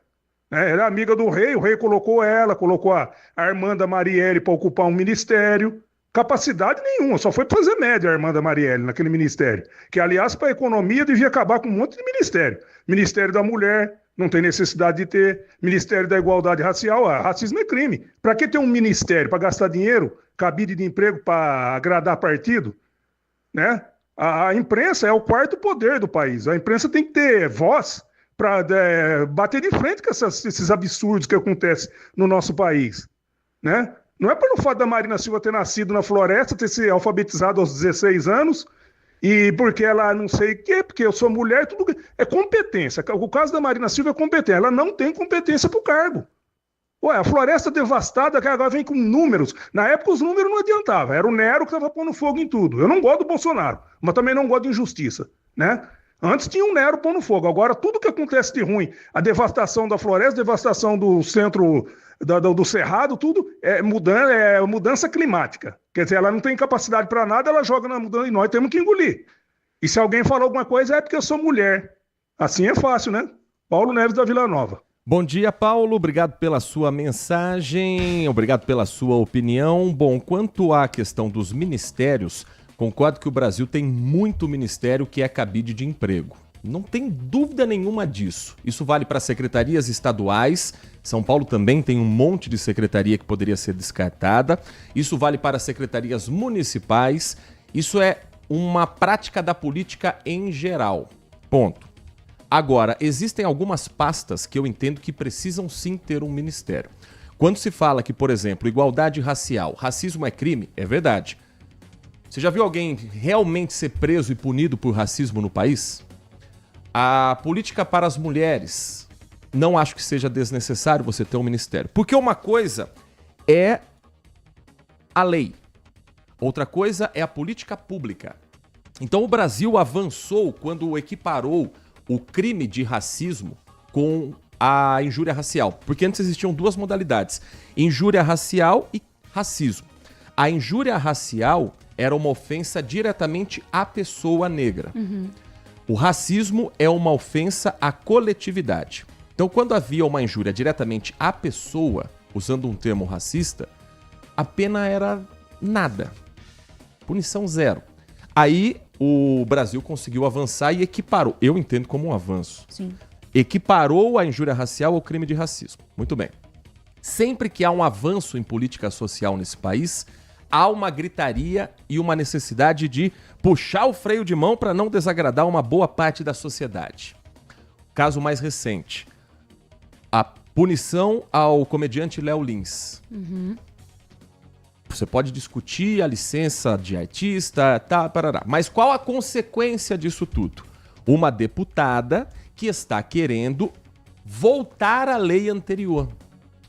Speaker 9: Ela é amiga do rei, o rei colocou ela, colocou a Armanda Marielle para ocupar um ministério. Capacidade nenhuma, só foi para fazer média a Armanda Marielle naquele ministério. Que, aliás, para a economia devia acabar com um monte de ministério. Ministério da Mulher, não tem necessidade de ter. Ministério da Igualdade Racial, racismo é crime. Para que ter um ministério? Para gastar dinheiro? Cabide de emprego para agradar partido? Né? A imprensa é o quarto poder do país. A imprensa tem que ter voz para bater de frente com esses absurdos que acontecem no nosso país. Né? Não é pelo fato da Marina Silva ter nascido na floresta, ter se alfabetizado aos 16 anos, e porque ela não sei o quê, porque eu sou mulher, tudo é competência. O caso da Marina Silva é competência. Ela não tem competência para o cargo. Ué, a floresta devastada, que agora vem com números. Na época os números não adiantavam. Era o Nero que estava pondo fogo em tudo. Eu não gosto do Bolsonaro, mas também não gosto de injustiça, né? Antes tinha um Nero pondo fogo. Agora tudo que acontece de ruim, a devastação da floresta, a devastação do centro do Cerrado, tudo é mudança climática. Quer dizer, ela não tem capacidade para nada, ela joga na mudança e nós temos que engolir. E se alguém falou alguma coisa é porque eu sou mulher. Assim é fácil, né? Paulo Neves da Vila Nova.
Speaker 6: Bom dia, Paulo. Obrigado pela sua mensagem, obrigado pela sua opinião. Bom, quanto à questão dos ministérios, concordo que o Brasil tem muito ministério que é cabide de emprego. Não tem dúvida nenhuma disso. Isso vale para secretarias estaduais. São Paulo também tem um monte de secretaria que poderia ser descartada. Isso vale para secretarias municipais. Isso é uma prática da política em geral. Ponto. Agora, existem algumas pastas que eu entendo que precisam sim ter um ministério. Quando se fala que, por exemplo, igualdade racial, racismo é crime, é verdade. Você já viu alguém realmente ser preso e punido por racismo no país? A política para as mulheres, não acho que seja desnecessário você ter um ministério. Porque uma coisa é a lei, outra coisa é a política pública. Então o Brasil avançou quando equiparou o crime de racismo com a injúria racial. Porque antes existiam duas modalidades, injúria racial e racismo. A injúria racial era uma ofensa diretamente à pessoa negra. O racismo é uma ofensa à coletividade. Então, quando havia uma injúria diretamente à pessoa, usando um termo racista, a pena era nada. Punição zero. Aí o Brasil conseguiu avançar e equiparou. Eu entendo como um avanço.
Speaker 16: Sim.
Speaker 6: Equiparou a injúria racial ao crime de racismo. Muito bem. Sempre que há um avanço em política social nesse país, há uma gritaria e uma necessidade de puxar o freio de mão para não desagradar uma boa parte da sociedade. Caso mais recente, a Punição ao comediante Léo Lins. Você pode discutir a licença de artista, tá, parará. Mas qual a consequência disso tudo? Uma deputada que está querendo voltar à lei anterior,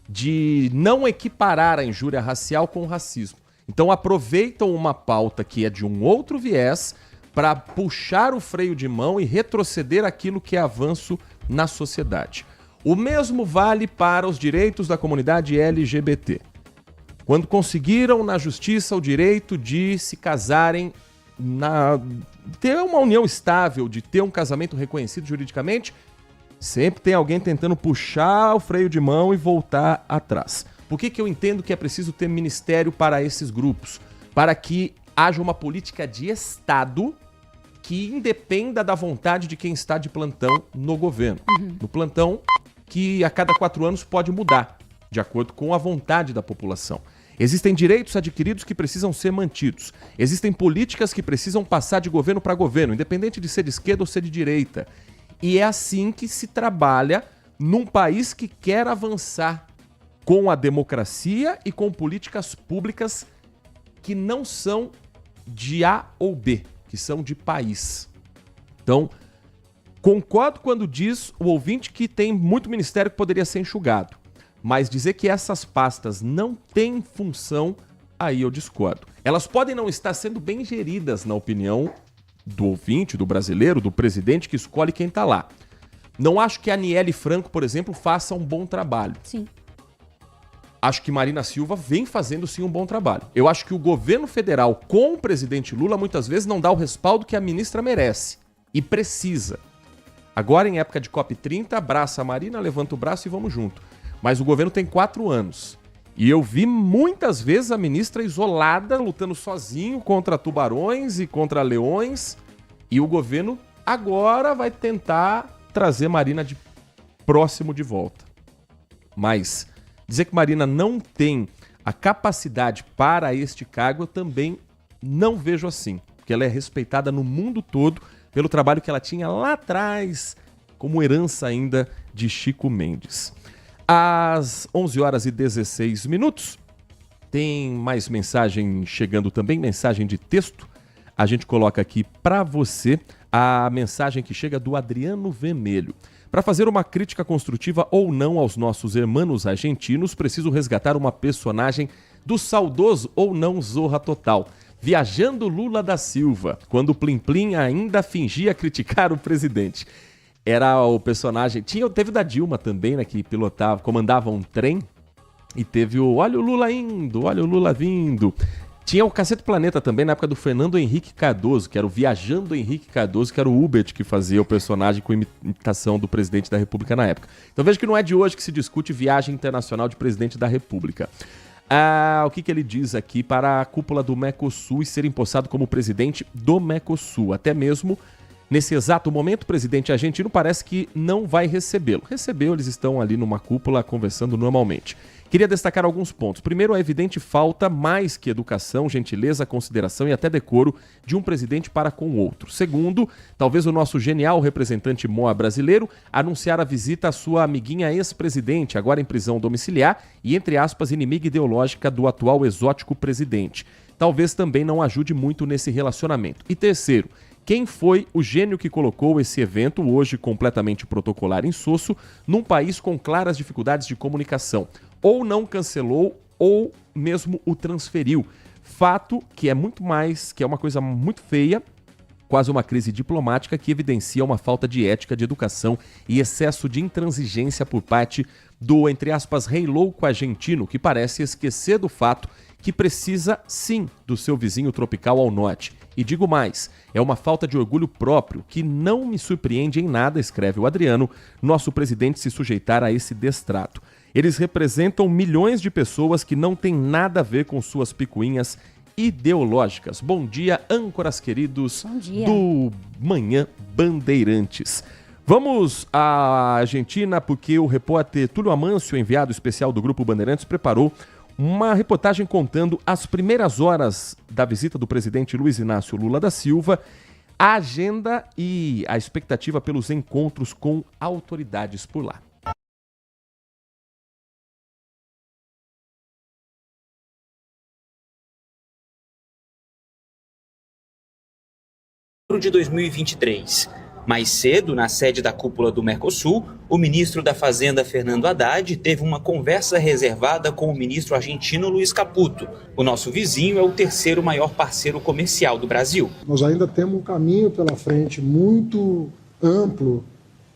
Speaker 6: de não equiparar a injúria racial com o racismo. Então aproveitam uma pauta que é de um outro viés para puxar o freio de mão e retroceder aquilo que é avanço na sociedade. O mesmo vale para os direitos da comunidade LGBT. Quando conseguiram na justiça o direito de se casarem, ter uma união estável, de ter um casamento reconhecido juridicamente, sempre tem alguém tentando puxar o freio de mão e voltar atrás. Por que eu entendo que é preciso ter ministério para esses grupos? Para que haja uma política de Estado que independa da vontade de quem está de plantão no governo. No plantão que a cada 4 anos pode mudar, de acordo com a vontade da população. Existem direitos adquiridos que precisam ser mantidos. Existem políticas que precisam passar de governo para governo, independente de ser de esquerda ou ser de direita. E é assim que se trabalha num país que quer avançar com a democracia e com políticas públicas que não são de A ou B, que são de país. Então, concordo quando diz o ouvinte que tem muito ministério que poderia ser enxugado. Mas dizer que essas pastas não têm função, aí eu discordo. Elas podem não estar sendo bem geridas, na opinião do ouvinte, do brasileiro, do presidente que escolhe quem está lá. Não acho que a Aniele Franco, por exemplo, faça um bom trabalho.
Speaker 16: Sim.
Speaker 6: Acho que Marina Silva vem fazendo sim um bom trabalho. Eu acho que o governo federal com o presidente Lula muitas vezes não dá o respaldo que a ministra merece e precisa. Agora, em época de COP30, abraça a Marina, levanta o braço e vamos junto. Mas o governo tem 4 anos. E eu vi muitas vezes a ministra isolada, lutando sozinho contra tubarões e contra leões. E o governo agora vai tentar trazer Marina de próximo de volta. Mas dizer que Marina não tem a capacidade para este cargo, eu também não vejo assim. Porque ela é respeitada no mundo todo pelo trabalho que ela tinha lá atrás, como herança ainda de Chico Mendes. Às 11 horas e 16 minutos, tem mais mensagem chegando também, mensagem de texto. A gente coloca aqui para você a mensagem que chega do Adriano Vermelho. Para fazer uma crítica construtiva ou não aos nossos irmãos argentinos, preciso resgatar uma personagem do saudoso ou não Zorra Total. Viajando Lula da Silva, quando o Plim Plim ainda fingia criticar o presidente. Era o personagem... Teve o da Dilma também, né? Que pilotava, comandava um trem. E teve o Olha o Lula indo, olha o Lula vindo. Tinha o Cacete Planeta também, na época do Fernando Henrique Cardoso, que era o Viajando Henrique Cardoso, que era o Hubert que fazia o personagem com imitação do presidente da República na época. Então veja que não é de hoje que se discute viagem internacional de presidente da República. O que ele diz aqui para a cúpula do Mercosul e ser empossado como presidente do Mercosul. Até mesmo... Nesse exato momento, o presidente argentino parece que não vai recebê-lo. Recebeu, eles estão ali numa cúpula conversando normalmente. Queria destacar alguns pontos. Primeiro, a evidente falta, mais que educação, gentileza, consideração e até decoro, de um presidente para com o outro. Segundo, talvez o nosso genial representante MOA brasileiro anunciar a visita à sua amiguinha ex-presidente, agora em prisão domiciliar e, entre aspas, inimiga ideológica do atual exótico presidente. Talvez também não ajude muito nesse relacionamento. E terceiro, quem foi o gênio que colocou esse evento, hoje completamente protocolar e insosso, num país com claras dificuldades de comunicação? Ou não cancelou, ou mesmo o transferiu. Fato que é muito mais, que é uma coisa muito feia, quase uma crise diplomática que evidencia uma falta de ética, de educação e excesso de intransigência por parte do, entre aspas, rei louco argentino, que parece esquecer do fato que precisa, sim, do seu vizinho tropical ao norte. E digo mais, é uma falta de orgulho próprio que não me surpreende em nada, escreve o Adriano, nosso presidente se sujeitar a esse destrato. Eles representam milhões de pessoas que não têm nada a ver com suas picuinhas ideológicas. Bom dia, âncoras queridos do Manhã Bandeirantes. Vamos à Argentina porque o repórter Túlio Amâncio, enviado especial do Grupo Bandeirantes, preparou uma reportagem contando as primeiras horas da visita do presidente Luiz Inácio Lula da Silva, a agenda e a expectativa pelos encontros com autoridades por lá.
Speaker 10: de 2023. Mais cedo, na sede da cúpula do Mercosul, o ministro da Fazenda, Fernando Haddad, teve uma conversa reservada com o ministro argentino Luiz Caputo. O nosso vizinho é o terceiro maior parceiro comercial do Brasil.
Speaker 11: Nós ainda temos um caminho pela frente muito amplo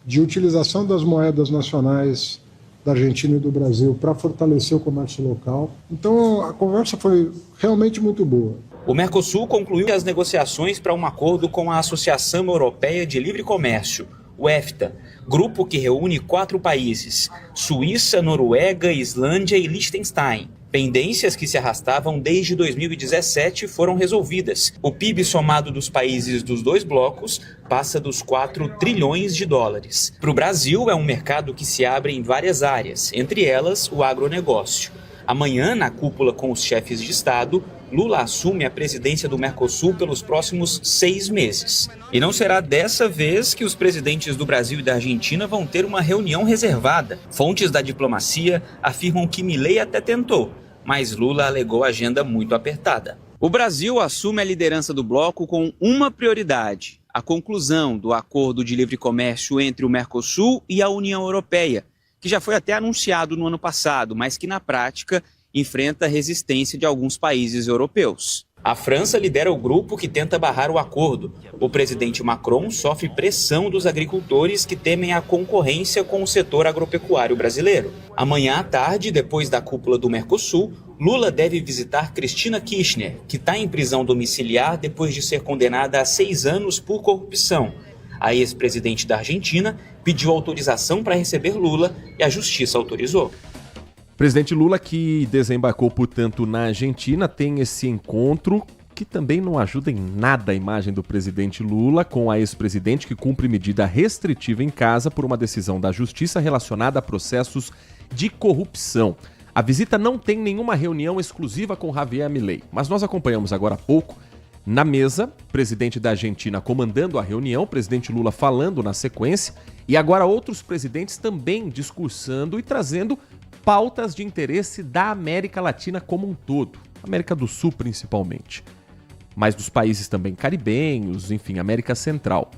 Speaker 11: de utilização das moedas nacionais da Argentina e do Brasil para fortalecer o comércio local. Então a conversa foi realmente muito boa.
Speaker 10: O Mercosul concluiu as negociações para um acordo com a Associação Europeia de Livre Comércio, o EFTA, grupo que reúne 4 países: Suíça, Noruega, Islândia e Liechtenstein. Pendências que se arrastavam desde 2017 foram resolvidas. O PIB somado dos países dos 2 blocos passa dos 4 trilhões de dólares. Para o Brasil, é um mercado que se abre em várias áreas, entre elas o agronegócio. Amanhã, na cúpula com os chefes de Estado, Lula assume a presidência do Mercosul pelos próximos 6 meses. E não será dessa vez que os presidentes do Brasil e da Argentina vão ter uma reunião reservada. Fontes da diplomacia afirmam que Milei até tentou, mas Lula alegou agenda muito apertada. O Brasil assume a liderança do bloco com uma prioridade: a conclusão do acordo de livre comércio entre o Mercosul e a União Europeia, que já foi até anunciado no ano passado, mas que na prática enfrenta a resistência de alguns países europeus. A França lidera o grupo que tenta barrar o acordo. O presidente Macron sofre pressão dos agricultores que temem a concorrência com o setor agropecuário brasileiro. Amanhã à tarde, depois da cúpula do Mercosul, Lula deve visitar Cristina Kirchner, que está em prisão domiciliar depois de ser condenada a 6 anos por corrupção. A ex-presidente da Argentina pediu autorização para receber Lula e a justiça autorizou.
Speaker 6: Presidente Lula, que desembarcou, portanto, na Argentina, tem esse encontro que também não ajuda em nada a imagem do presidente Lula com a ex-presidente, que cumpre medida restritiva em casa por uma decisão da justiça relacionada a processos de corrupção. A visita não tem nenhuma reunião exclusiva com Javier Milei, mas nós acompanhamos agora há pouco, na mesa, presidente da Argentina comandando a reunião, presidente Lula falando na sequência, e agora outros presidentes também discursando e trazendo pautas de interesse da América Latina como um todo, América do Sul principalmente, mas dos países também caribenhos, enfim, América Central.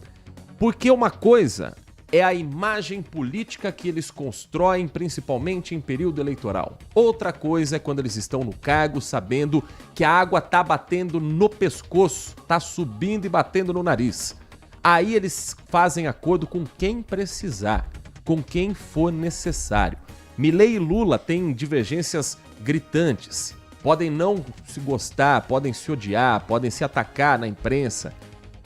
Speaker 6: Porque uma coisa é a imagem política que eles constroem, principalmente em período eleitoral. Outra coisa é quando eles estão no cargo, sabendo que a água tá batendo no pescoço, tá subindo e batendo no nariz. Aí eles fazem acordo com quem precisar, com quem for necessário. Milei e Lula têm divergências gritantes. Podem não se gostar, podem se odiar, podem se atacar na imprensa,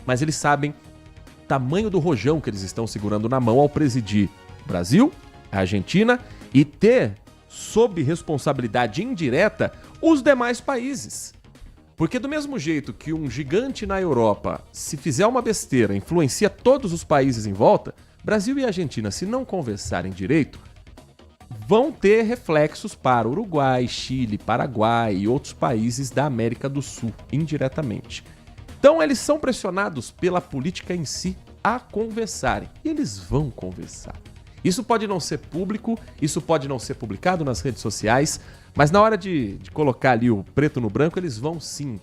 Speaker 6: mas eles sabem o tamanho do rojão que eles estão segurando na mão ao presidir o Brasil, a Argentina e ter, sob responsabilidade indireta, os demais países. Porque do mesmo jeito que um gigante na Europa, se fizer uma besteira, influencia todos os países em volta, Brasil e Argentina, se não conversarem direito, vão ter reflexos para Uruguai, Chile, Paraguai e outros países da América do Sul, indiretamente. Então eles são pressionados pela política em si a conversarem. E eles vão conversar. Isso pode não ser público, isso pode não ser publicado nas redes sociais, mas na hora de colocar ali o preto no branco, eles vão sim.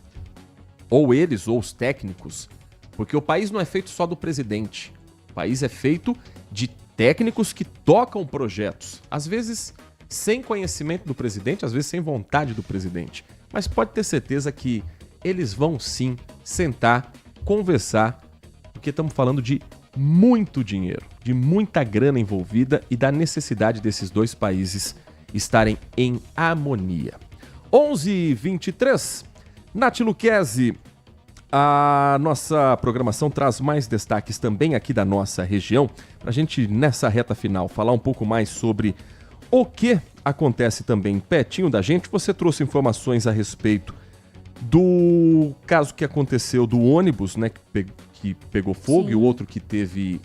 Speaker 6: Ou eles, ou os técnicos. Porque o país não é feito só do presidente. O país é feito de técnicos que tocam projetos, às vezes sem conhecimento do presidente, às vezes sem vontade do presidente. Mas pode ter certeza que eles vão sim sentar, conversar, porque estamos falando de muito dinheiro, de muita grana envolvida e da necessidade desses dois países estarem em harmonia. 11h23, Nath Luquezzi. A nossa programação traz mais destaques também aqui da nossa região, para a gente, nessa reta final, falar um pouco mais sobre o que acontece também pertinho da gente. Você trouxe informações a respeito do caso que aconteceu do ônibus, né, que pegou fogo. Sim. E o outro que teve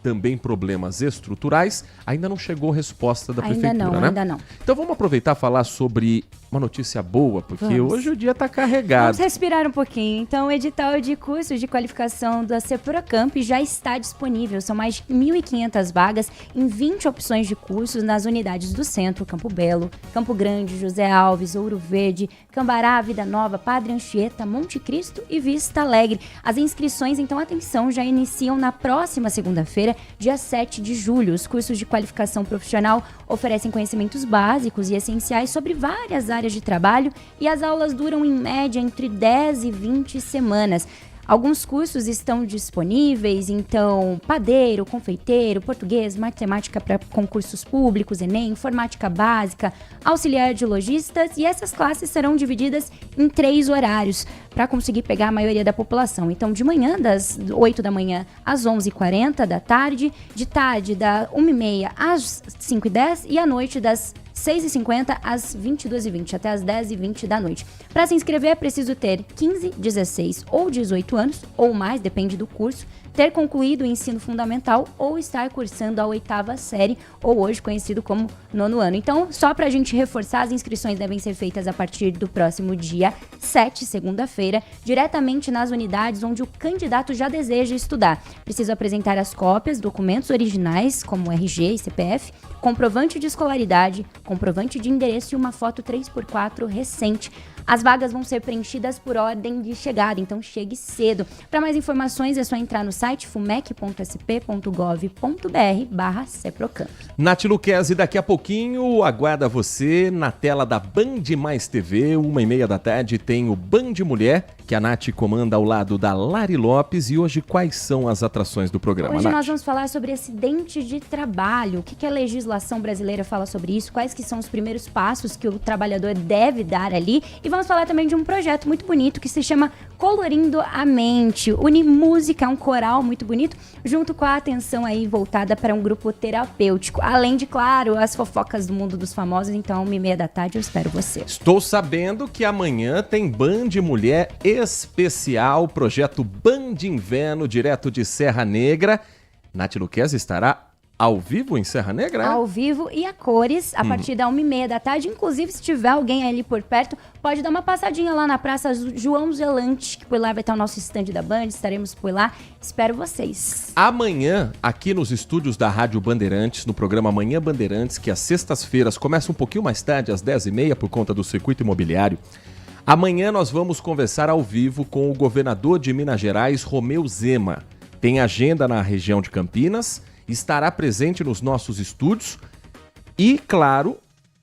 Speaker 6: também problemas estruturais, ainda não chegou resposta da prefeitura, né?
Speaker 16: Ainda não.
Speaker 6: Então vamos aproveitar e falar sobre uma notícia boa, porque hoje o dia está carregado.
Speaker 16: Vamos respirar um pouquinho. Então, o edital de cursos de qualificação da Seprocamp já está disponível. São mais de 1.500 vagas em 20 opções de cursos nas unidades do Centro, Campo Belo, Campo Grande, José Alves, Ouro Verde, Cambará, Vida Nova, Padre Anchieta, Monte Cristo e Vista Alegre. As inscrições, então, atenção, já iniciam na próxima segunda-feira, dia 7 de julho. Os cursos de qualificação profissional oferecem conhecimentos básicos e essenciais sobre várias áreas de trabalho e as aulas duram em média entre 10 e 20 semanas. Alguns cursos estão disponíveis, então, padeiro, confeiteiro, português, matemática para concursos públicos, Enem, informática básica, auxiliar de lojistas, e essas classes serão divididas em 3 horários para conseguir pegar a maioria da população. Então, de manhã, das 8 da manhã às 11h40 da tarde, de tarde, da 1h30 às 5h10 e à noite, das 6h50 às 22h20, até às 10h20 da noite. Para se inscrever é preciso ter 15, 16 ou 18 anos, ou mais, depende do curso, ter concluído o ensino fundamental ou estar cursando a 8ª série, ou hoje conhecido como 9º ano. Então, só para a gente reforçar, as inscrições devem ser feitas a partir do próximo dia 7, segunda-feira, diretamente nas unidades onde o candidato já deseja estudar. Precisa apresentar as cópias, documentos originais, como RG e CPF, comprovante de escolaridade, comprovante de endereço e uma foto 3x4 recente. As vagas vão ser preenchidas por ordem de chegada, então chegue cedo. Para mais informações é só entrar no site fumec.sp.gov.br/Seprocamp.
Speaker 6: Nath Luquezzi, daqui a pouquinho aguarda você na tela da Band Mais TV, 1h30 da tarde, tem o Band Mulher, que a Nath comanda ao lado da Lari Lopes. E hoje quais são as atrações do programa,
Speaker 16: Hoje
Speaker 6: Nath?
Speaker 16: nós vamos falar sobre acidentes de trabalho, o que a legislação brasileira fala sobre isso, quais que são os primeiros passos que o trabalhador deve dar ali, e vamos falar também de um projeto muito bonito que se chama Colorindo a Mente. Une música, é um coral muito bonito, junto com a atenção aí voltada para um grupo terapêutico, além de, claro, as fofocas do mundo dos famosos. Então, 1h30 da tarde, eu espero você.
Speaker 6: Estou sabendo que amanhã tem Band Mulher especial, projeto Band Inverno, direto de Serra Negra. Nath Luquezzi estará ao vivo em Serra Negra?
Speaker 16: Ao vivo e a cores, a partir da 1h30 da tarde. Inclusive, se tiver alguém ali por perto, pode dar uma passadinha lá na Praça João Zelante, que por lá vai estar o nosso stand da Band, estaremos por lá. Espero vocês.
Speaker 6: Amanhã, aqui nos estúdios da Rádio Bandeirantes, no programa Manhã Bandeirantes, que às sextas-feiras começa um pouquinho mais tarde, às 10h30, por conta do circuito imobiliário. Amanhã nós vamos conversar ao vivo com o governador de Minas Gerais, Romeu Zema. Tem agenda na região de Campinas, estará presente nos nossos estúdios e, claro,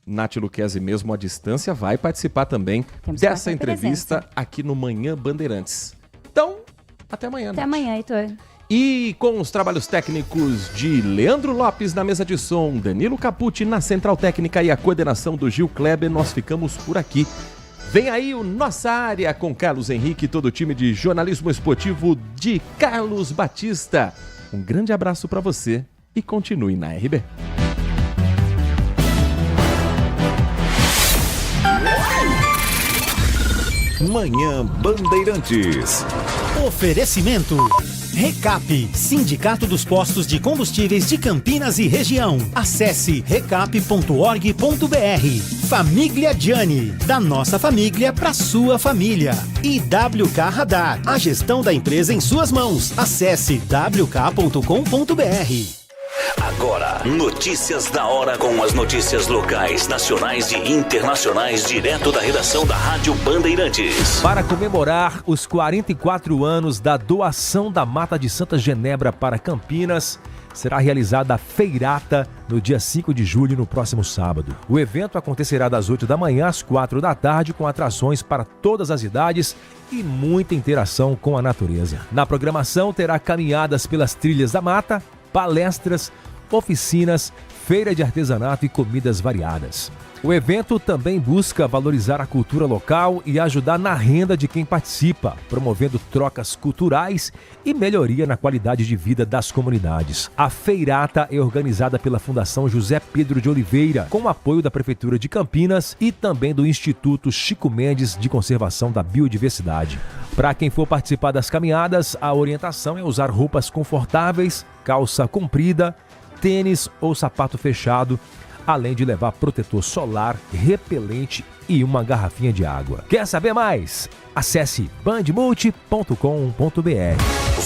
Speaker 6: Nath Luquezzi mesmo à distância vai participar também dessa entrevista aqui no Manhã Bandeirantes. Então, até amanhã.
Speaker 16: Até amanhã, Heitor.
Speaker 6: E com os trabalhos técnicos de Leandro Lopes na mesa de som, Danilo Capucci na central técnica e a coordenação do Gil Kleber, nós ficamos por aqui. Vem aí o Nossa Área com Carlos Henrique e todo o time de jornalismo esportivo de Carlos Batista. Um grande abraço para você e continue na RB.
Speaker 15: Manhã Bandeirantes.
Speaker 5: Oferecimento. Recap, Sindicato dos Postos de Combustíveis de Campinas e Região. Acesse recap.org.br. Família Gianni, da nossa família para sua família. E WK Radar, a gestão da empresa em suas mãos. Acesse wk.com.br.
Speaker 1: Agora, notícias da hora com as notícias locais, nacionais e internacionais, direto da redação da Rádio Bandeirantes.
Speaker 2: Para comemorar os 44 anos da doação da Mata de Santa Genebra para Campinas, será realizada a feirata no dia 5 de julho, no próximo sábado. O evento acontecerá das 8 da manhã às 4 da tarde, com atrações para todas as idades e muita interação com a natureza. Na programação terá caminhadas pelas trilhas da mata, palestras, oficinas, feira de artesanato e comidas variadas. O evento também busca valorizar a cultura local e ajudar na renda de quem participa, promovendo trocas culturais e melhoria na qualidade de vida das comunidades. A feirata é organizada pela Fundação José Pedro de Oliveira, com o apoio da Prefeitura de Campinas e também do Instituto Chico Mendes de Conservação da Biodiversidade. Para quem for participar das caminhadas, a orientação é usar roupas confortáveis, calça comprida, tênis ou sapato fechado, além de levar protetor solar, repelente e uma garrafinha de água. Quer saber mais? Acesse bandmulti.com.br.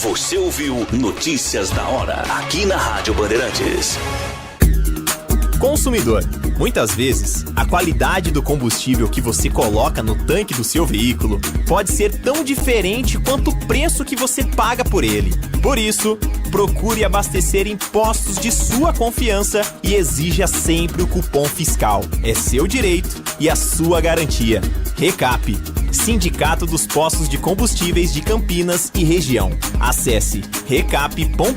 Speaker 1: Você ouviu Notícias da Hora, aqui na Rádio Bandeirantes.
Speaker 14: Consumidor, muitas vezes, a qualidade do combustível que você coloca no tanque do seu veículo pode ser tão diferente quanto o preço que você paga por ele. Por isso, procure abastecer em postos de sua confiança e exija sempre o cupom fiscal. É seu direito e a sua garantia. Recap, Sindicato dos Postos de Combustíveis de Campinas e Região. Acesse recap.org.br.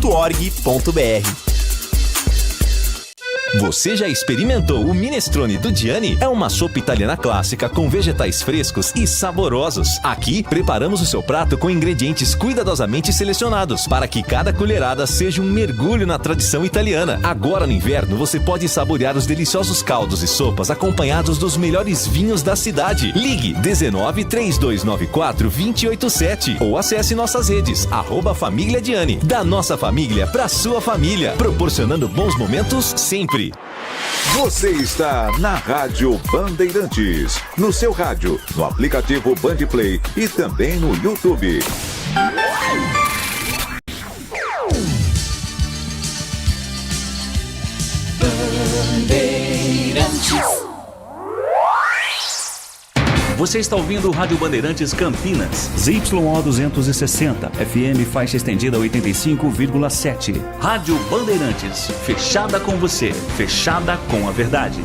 Speaker 15: Você já experimentou o minestrone do Gianni? É uma sopa italiana clássica com vegetais frescos e saborosos. Aqui, preparamos o seu prato com ingredientes cuidadosamente selecionados para que cada colherada seja um mergulho na tradição italiana. Agora no inverno, você pode saborear os deliciosos caldos e sopas acompanhados dos melhores vinhos da cidade. Ligue 19 3294 287 ou acesse nossas redes @Família Gianni. Da nossa família para sua família, proporcionando bons momentos sempre.
Speaker 4: Você está na Rádio Bandeirantes, no seu rádio, no aplicativo Bandplay e também no YouTube.
Speaker 1: Você está ouvindo o Rádio Bandeirantes Campinas.
Speaker 7: ZYO 260, FM faixa estendida 85,7.
Speaker 1: Rádio Bandeirantes, fechada com você, fechada com a verdade.